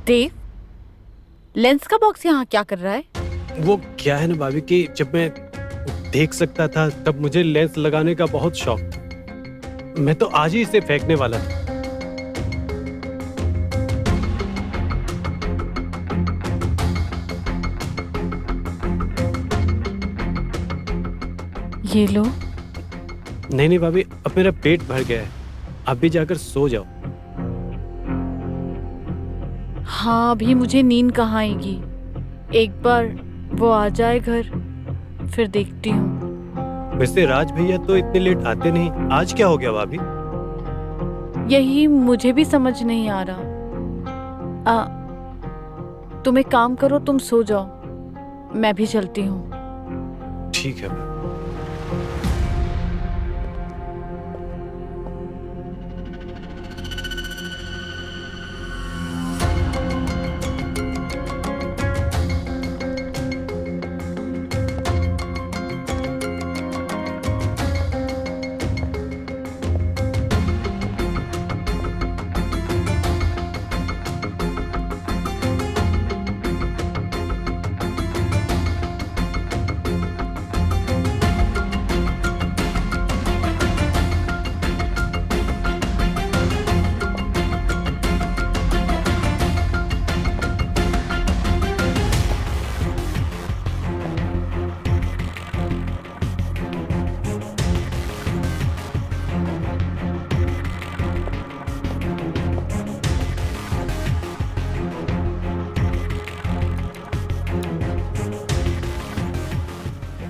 देव, लेंस का बॉक्स यहाँ क्या कर रहा है? वो क्या है ना भाभी कि जब मैं देख सकता था तब मुझे लेंस लगाने का बहुत शौक था। मैं तो आज ही इसे फेंकने वाला था। ये लो। नहीं नहीं भाभी, अब मेरा पेट भर गया है, आप भी जाकर सो जाओ। हाँ, अभी मुझे नींद कहाँ आएगी। एक बार वो आ जाए घर, फिर देखती हूँ। वैसे राज भैया तो इतने लेट आते नहीं, आज क्या हो गया भाभी? यही मुझे भी समझ नहीं आ रहा। तुम एक काम करो, तुम सो जाओ, मैं भी चलती हूँ। ठीक है।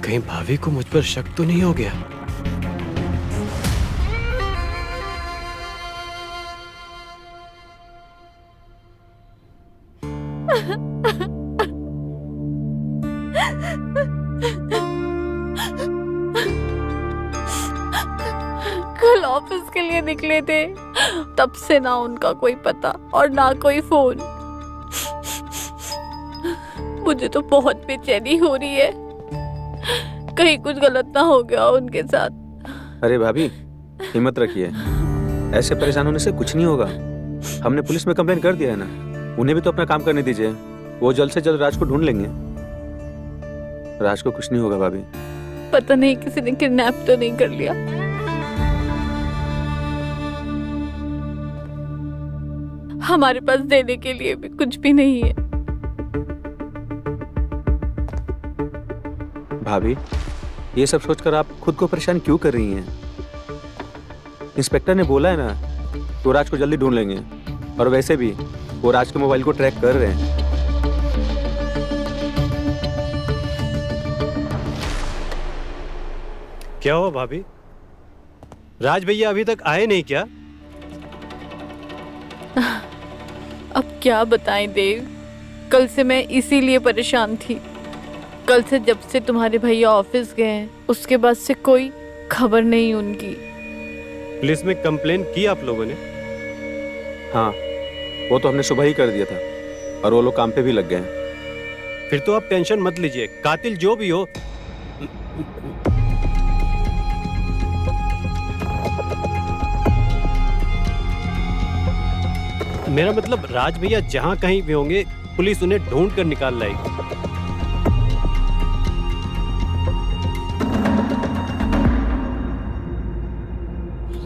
कहीं भाभी को मुझ पर शक तो नहीं हो गया? कल ऑफिस के लिए निकले थे, तब से ना उनका कोई पता और ना कोई फोन। मुझे तो बहुत बेचैनी हो रही है, कहीं कुछ गलत ना हो गया उनके साथ। अरे भाभी, हिम्मत रखिए, ऐसे परेशान होने से कुछ नहीं होगा। हमने पुलिस में कंप्लेन कर दिया है ना, उन्हें भी तो अपना काम करने दीजिए। वो जल्द से जल्द राज को ढूंढ लेंगे। राज को कुछ नहीं होगा भाभी। पता नहीं किसी ने किडनैप तो नहीं कर लिया। हमारे पास देने के लिए भी कुछ भी नहीं है। भाभी, ये सब सोचकर आप खुद को परेशान क्यों कर रही हैं? इंस्पेक्टर ने बोला है ना, तो राज को जल्दी ढूंढ लेंगे। और वैसे भी वो राज के मोबाइल को ट्रैक कर रहे हैं। क्या हुआ भाभी? राज भैया अभी तक आए नहीं क्या? अब क्या बताएं देव, कल से मैं इसीलिए परेशान थी। कल से जब से तुम्हारे भैया ऑफिस गए हैं, उसके बाद से कोई खबर नहीं उनकी। पुलिस में कंप्लेन की आप लोगों ने? हाँ, वो तो हमने सुबह ही कर दिया था और वो लोग काम पे भी लग गए हैं। फिर तो आप टेंशन मत लीजिए, कातिल जो भी हो। मेरा मतलब राज भैया जहां कहीं भी होंगे, पुलिस उन्हें ढूंढ कर निकाल लाएगी।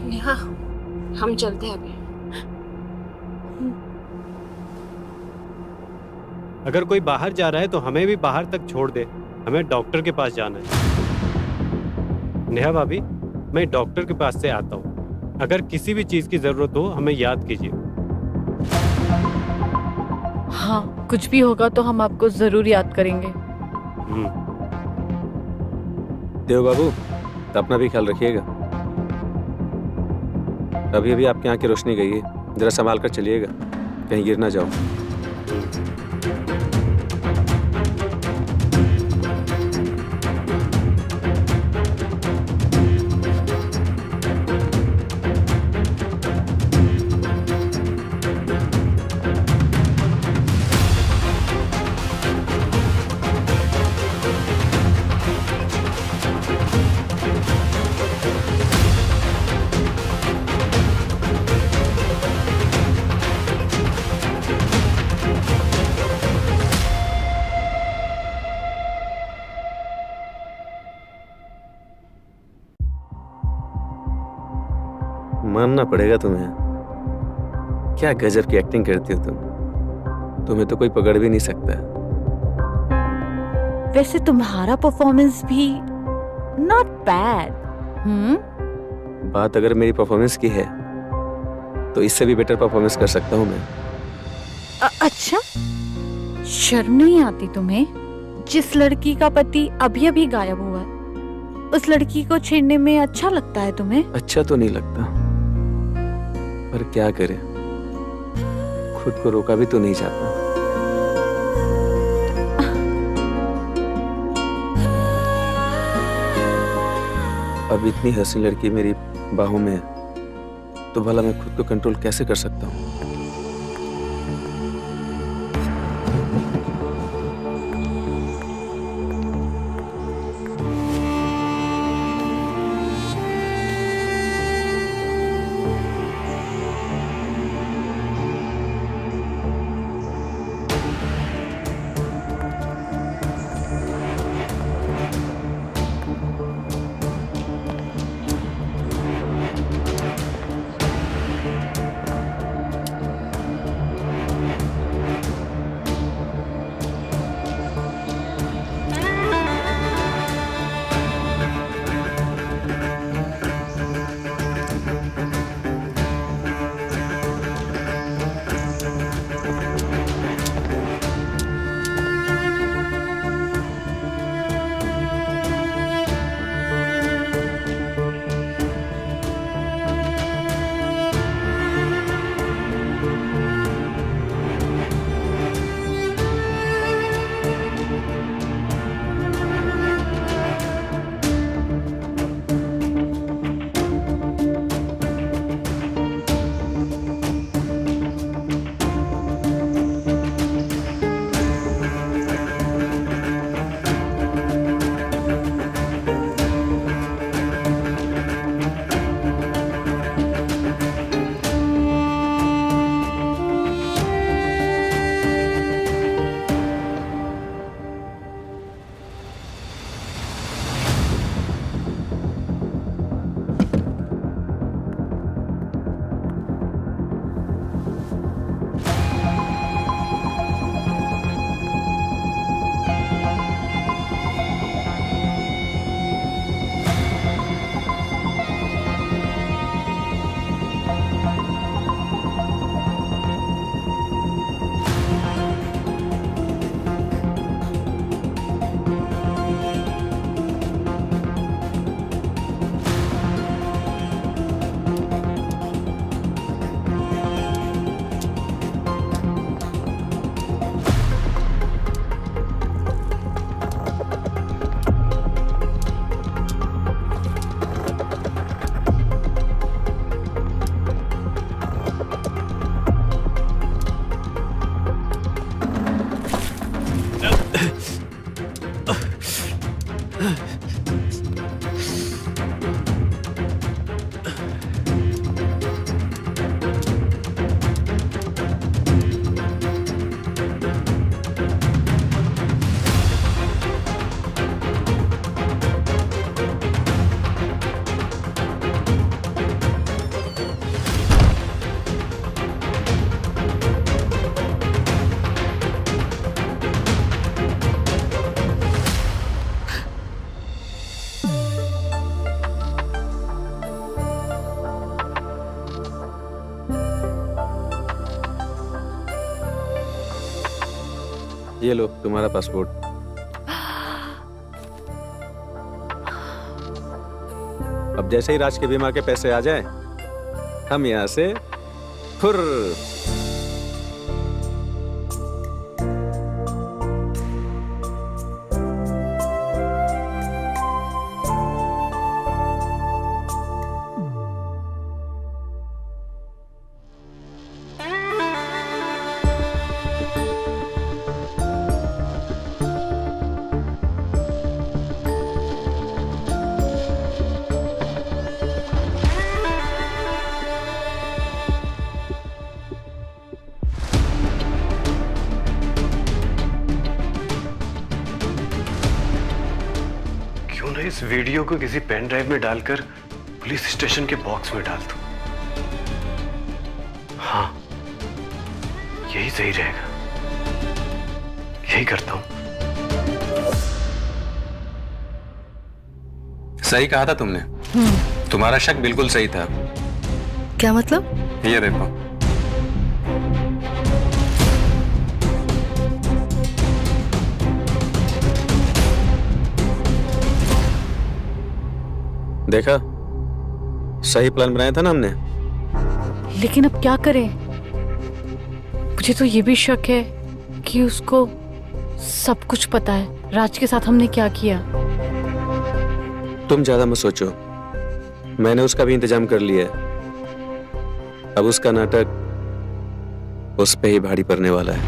नेहा, हम चलते हैं अभी। अगर कोई बाहर जा रहा है तो हमें भी बाहर तक छोड़ दे, हमें डॉक्टर के पास जाना है। नेहा भाभी, मैं डॉक्टर के पास से आता हूँ। अगर किसी भी चीज की जरूरत हो हमें याद कीजिए। हाँ, कुछ भी होगा तो हम आपको जरूर याद करेंगे। देव बाबू, तो अपना भी ख्याल रखिएगा। अभी अभी आपकी आंख की रोशनी गई है, जरा संभाल कर चलिएगा, कहीं गिर ना जाओ। मानना पड़ेगा तुम्हें, क्या गजब की एक्टिंग करती हो तुम। तुम्हें तो कोई पकड़ भी नहीं सकता। वैसे तुम्हारा परफॉर्मेंस भी नॉट बैड। बात अगर मेरी परफॉर्मेंस की है तो इससे भी बेटर परफॉर्मेंस कर सकता हूँ मैं। अच्छा, शर्म नहीं आती तुम्हें? जिस लड़की का पति अभी अभी गायब हुआ है, उस लड़की को छेड़ने में अच्छा लगता है तुम्हें? अच्छा तो नहीं लगता, पर क्या करे, खुद को रोका भी तो नहीं जाता। अब इतनी हसीन लड़की मेरी बाहों में है तो भला मैं खुद को कंट्रोल कैसे कर सकता हूँ? ये लो तुम्हारा पासपोर्ट। अब जैसे ही राज के बीमा के पैसे आ जाएं, हम यहाँ से फुर। इस वीडियो को किसी पेन ड्राइव में डालकर पुलिस स्टेशन के बॉक्स में डाल दूं। हाँ, यही सही रहेगा, यही करता हूं। सही कहा था तुमने। तुम्हारा शक बिल्कुल सही था। क्या मतलब? ये देखो। देखा, सही प्लान बनाया था ना हमने। लेकिन अब क्या करें? मुझे तो ये भी शक है कि उसको सब कुछ पता है राज के साथ हमने क्या किया। तुम ज्यादा मत सोचो, मैंने उसका भी इंतजाम कर लिया है। अब उसका नाटक उस पे ही भारी पड़ने वाला है।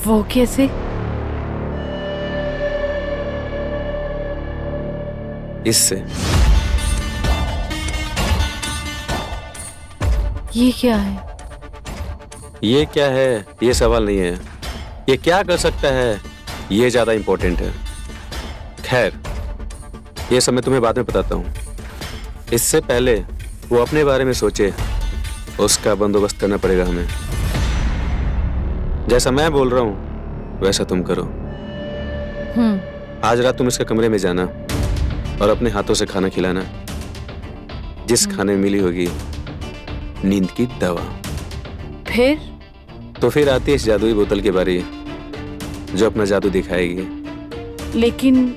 वो कैसे? इससे। ये क्या है? ये क्या है ये सवाल नहीं है, ये क्या कर सकता है ये ज्यादा इंपॉर्टेंट है। खैर, ये सब मैं तुम्हें बाद में बताता हूँ। इससे पहले वो अपने बारे में सोचे, उसका बंदोबस्त करना पड़ेगा हमें। जैसा मैं बोल रहा हूँ वैसा तुम करो। आज रात तुम इसके कमरे में जाना और अपने हाथों से खाना खिलाना। जिस खाने में मिली होगी नींद की दवा। फिर? तो फिर आती है इस जादुई बोतल की बारी, जो अपना जादू दिखाएगी। लेकिन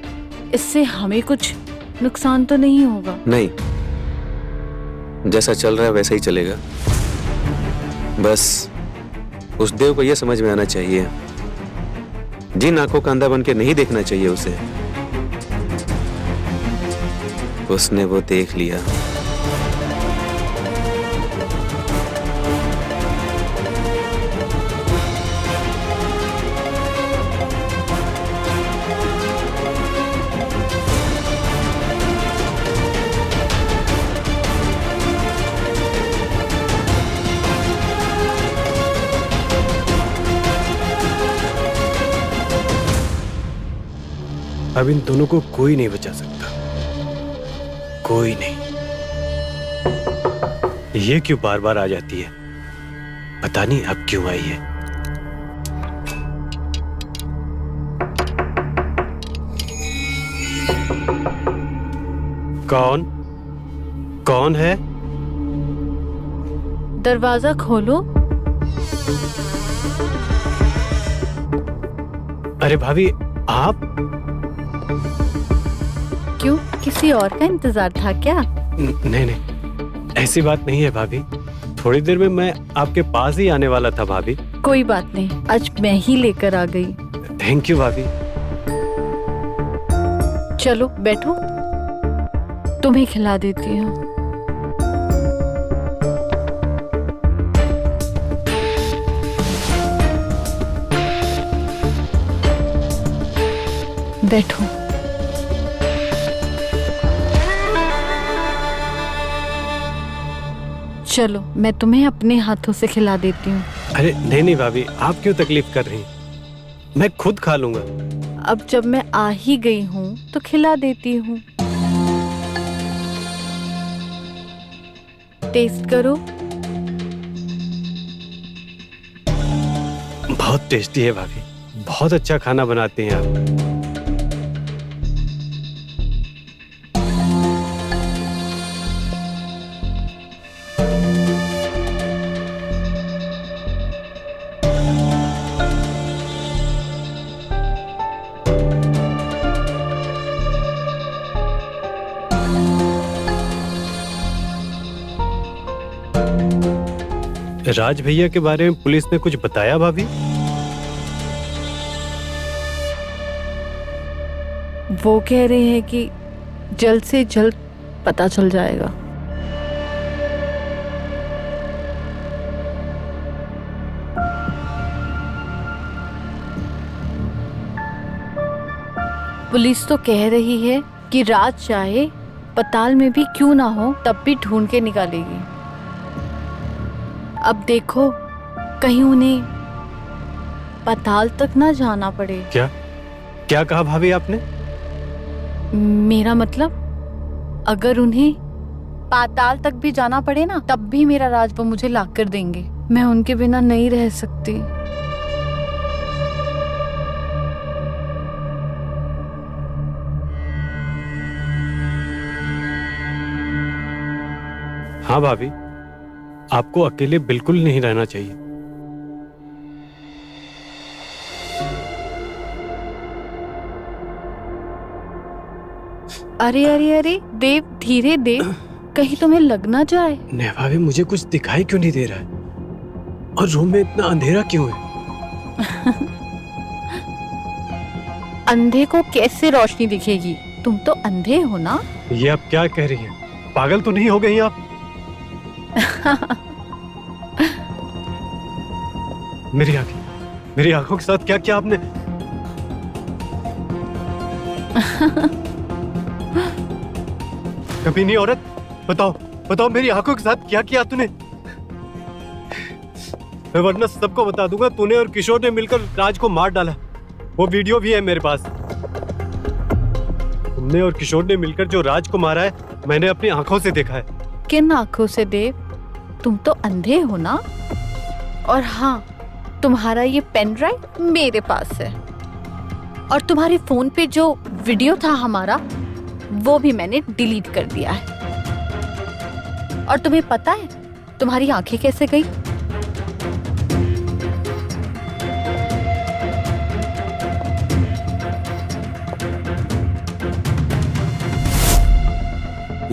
इससे हमें कुछ नुकसान तो नहीं होगा? नहीं, जैसा चल रहा है वैसा ही चलेगा। बस उस देव को यह समझ में आना चाहिए, जिन आंखों का अंधा बन के नहीं देखना चाहिए उसे, उसने वो देख लिया। अब इन दोनों को कोई नहीं बचा सकता, कोई नहीं। ये क्यों बार बार आ जाती है, पता नहीं अब क्यों आई है। कौन कौन है? दरवाजा खोलो। अरे भाभी, आप? क्यों, किसी और का इंतजार था क्या? नहीं नहीं, ऐसी बात नहीं है भाभी। थोड़ी देर में मैं आपके पास ही आने वाला था भाभी। कोई बात नहीं, आज मैं ही लेकर आ गई। थैंक यू भाभी। चलो बैठो, तुम्हें खिला देती हूँ। बैठो। चलो मैं तुम्हें अपने हाथों से खिला देती हूँ। अरे नहीं नहीं भाभी, आप क्यों तकलीफ कर रही? मैं खुद खा लूंगा। अब जब मैं आ ही गई हूँ तो खिला देती हूँ। टेस्ट करो। बहुत टेस्टी है भाभी, बहुत अच्छा खाना बनाती हैं आप। राज भैया के बारे में पुलिस ने कुछ बताया भाभी? वो कह रहे हैं कि जल्द से जल्द पता चल जाएगा। पुलिस तो कह रही है कि राज चाहे पताल में भी क्यों ना हो तब भी ढूंढ के निकालेगी। अब देखो कहीं उन्हें पताल तक ना जाना पड़े। क्या क्या कहा भाभी आपने? मेरा मतलब अगर उन्हें पाताल तक भी जाना पड़े ना तब भी मेरा राज वो मुझे ला कर देंगे। मैं उनके बिना नहीं रह सकती। हाँ भाभी, आपको अकेले बिल्कुल नहीं रहना चाहिए। अरे अरे अरे देव, धीरे देव, कहीं तुम्हें लग ना जाए। नेहा भाभी, मुझे कुछ दिखाई क्यों नहीं दे रहा है? और रूम में इतना अंधेरा क्यों है? अंधे को कैसे रोशनी दिखेगी? तुम तो अंधे हो ना। ये आप क्या कह रही हैं? पागल तो नहीं हो गई आप? मेरी आंखों के साथ क्या किया आपने? कमीनी औरत, बताओ मेरी आंखों के साथ क्या किया तूने? मैं वरना सबको बता दूंगा, तूने और किशोर ने मिलकर राज को मार डाला। वो वीडियो भी है मेरे पास। तुमने और किशोर ने मिलकर जो राज को मारा है, मैंने अपनी आंखों से देखा है। किन आंखों से देव? तुम तो अंधे हो ना। और हाँ, तुम्हारा ये पेन ड्राइव मेरे पास है, और तुम्हारे फोन पे जो वीडियो था हमारा, वो भी मैंने डिलीट कर दिया है। और तुम्हें पता है तुम्हारी आंखें कैसे गई?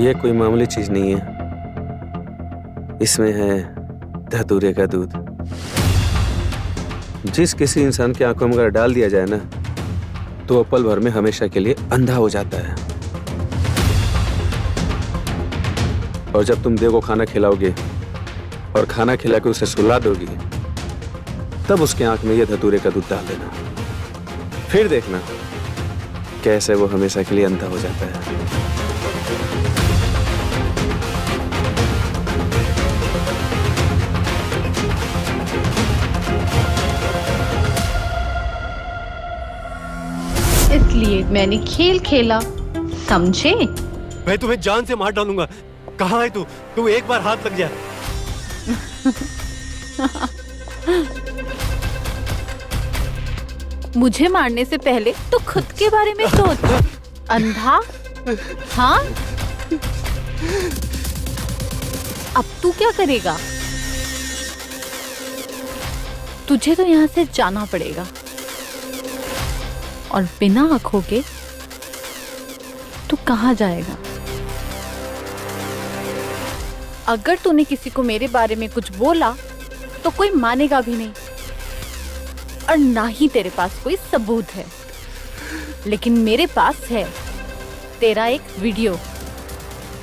ये कोई मामूली चीज नहीं है, इसमें है धतूरे का दूध। जिस किसी इंसान की आंखों में अगर डाल दिया जाए ना, तो वो पल भर में हमेशा के लिए अंधा हो जाता है। और जब तुम देव को खाना खिलाओगे और खाना खिला के उसे सुला दोगी, तब उसके आंख में ये धतूरे का दूध डाल देना। फिर देखना कैसे वो हमेशा के लिए अंधा हो जाता है। इसलिए मैंने खेल खेला, समझे? मैं तुम्हें जान से मार डालूंगा। कहाँ है तू? तू एक बार हाथ लग जा। मुझे मारने से पहले तो खुद के बारे में सोच। अंधा? हाँ? अब तू क्या करेगा? तुझे तो यहाँ से जाना पड़ेगा, और बिना आंखों के तू कहाँ जाएगा? अगर तूने किसी को मेरे बारे में कुछ बोला तो कोई मानेगा भी नहीं, और ना ही तेरे पास कोई सबूत है। लेकिन मेरे पास है तेरा एक वीडियो,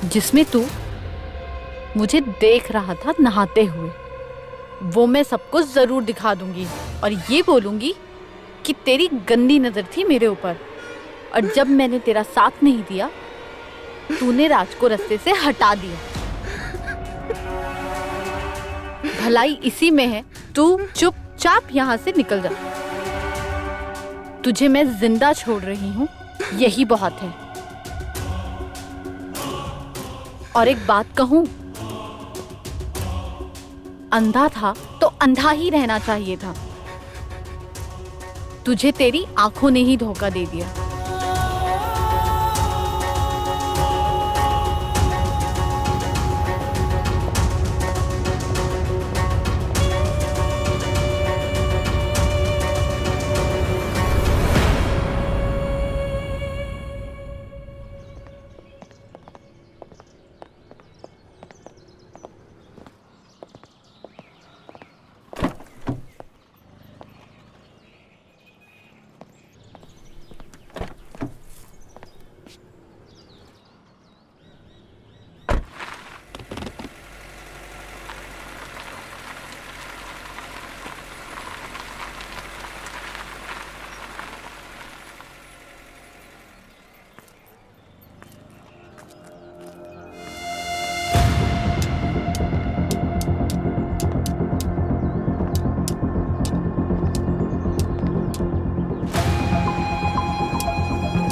जिसमें तू मुझे देख रहा था नहाते हुए। वो मैं सबको जरूर दिखा दूंगी, और ये बोलूंगी कि तेरी गंदी नजर थी मेरे ऊपर, और जब मैंने तेरा साथ नहीं दिया, तूने राज को रास्ते से हटा दिया। भलाई इसी में है, तू चुपचाप यहाँ से निकल जा। तुझे मैं जिंदा छोड़ रही हूँ, यही बहुत है। और एक बात कहूँ, अंधा था तो अंधा ही रहना चाहिए था। तुझे तेरी आंखों ने ही धोखा दे दिया।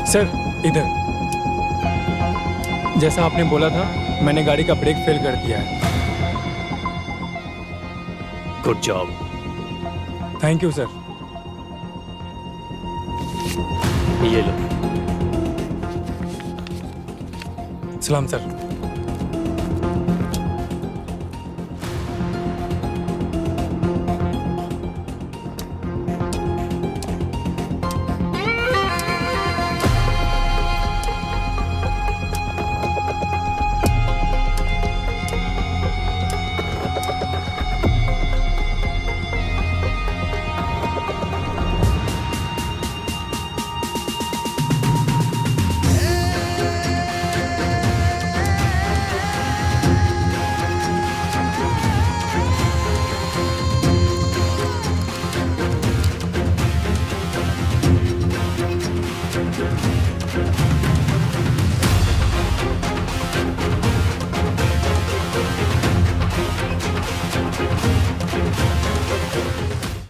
सर, इधर। जैसा आपने बोला था, मैंने गाड़ी का ब्रेक फेल कर दिया है। Good job. Thank you sir. ये लो। सलाम सर।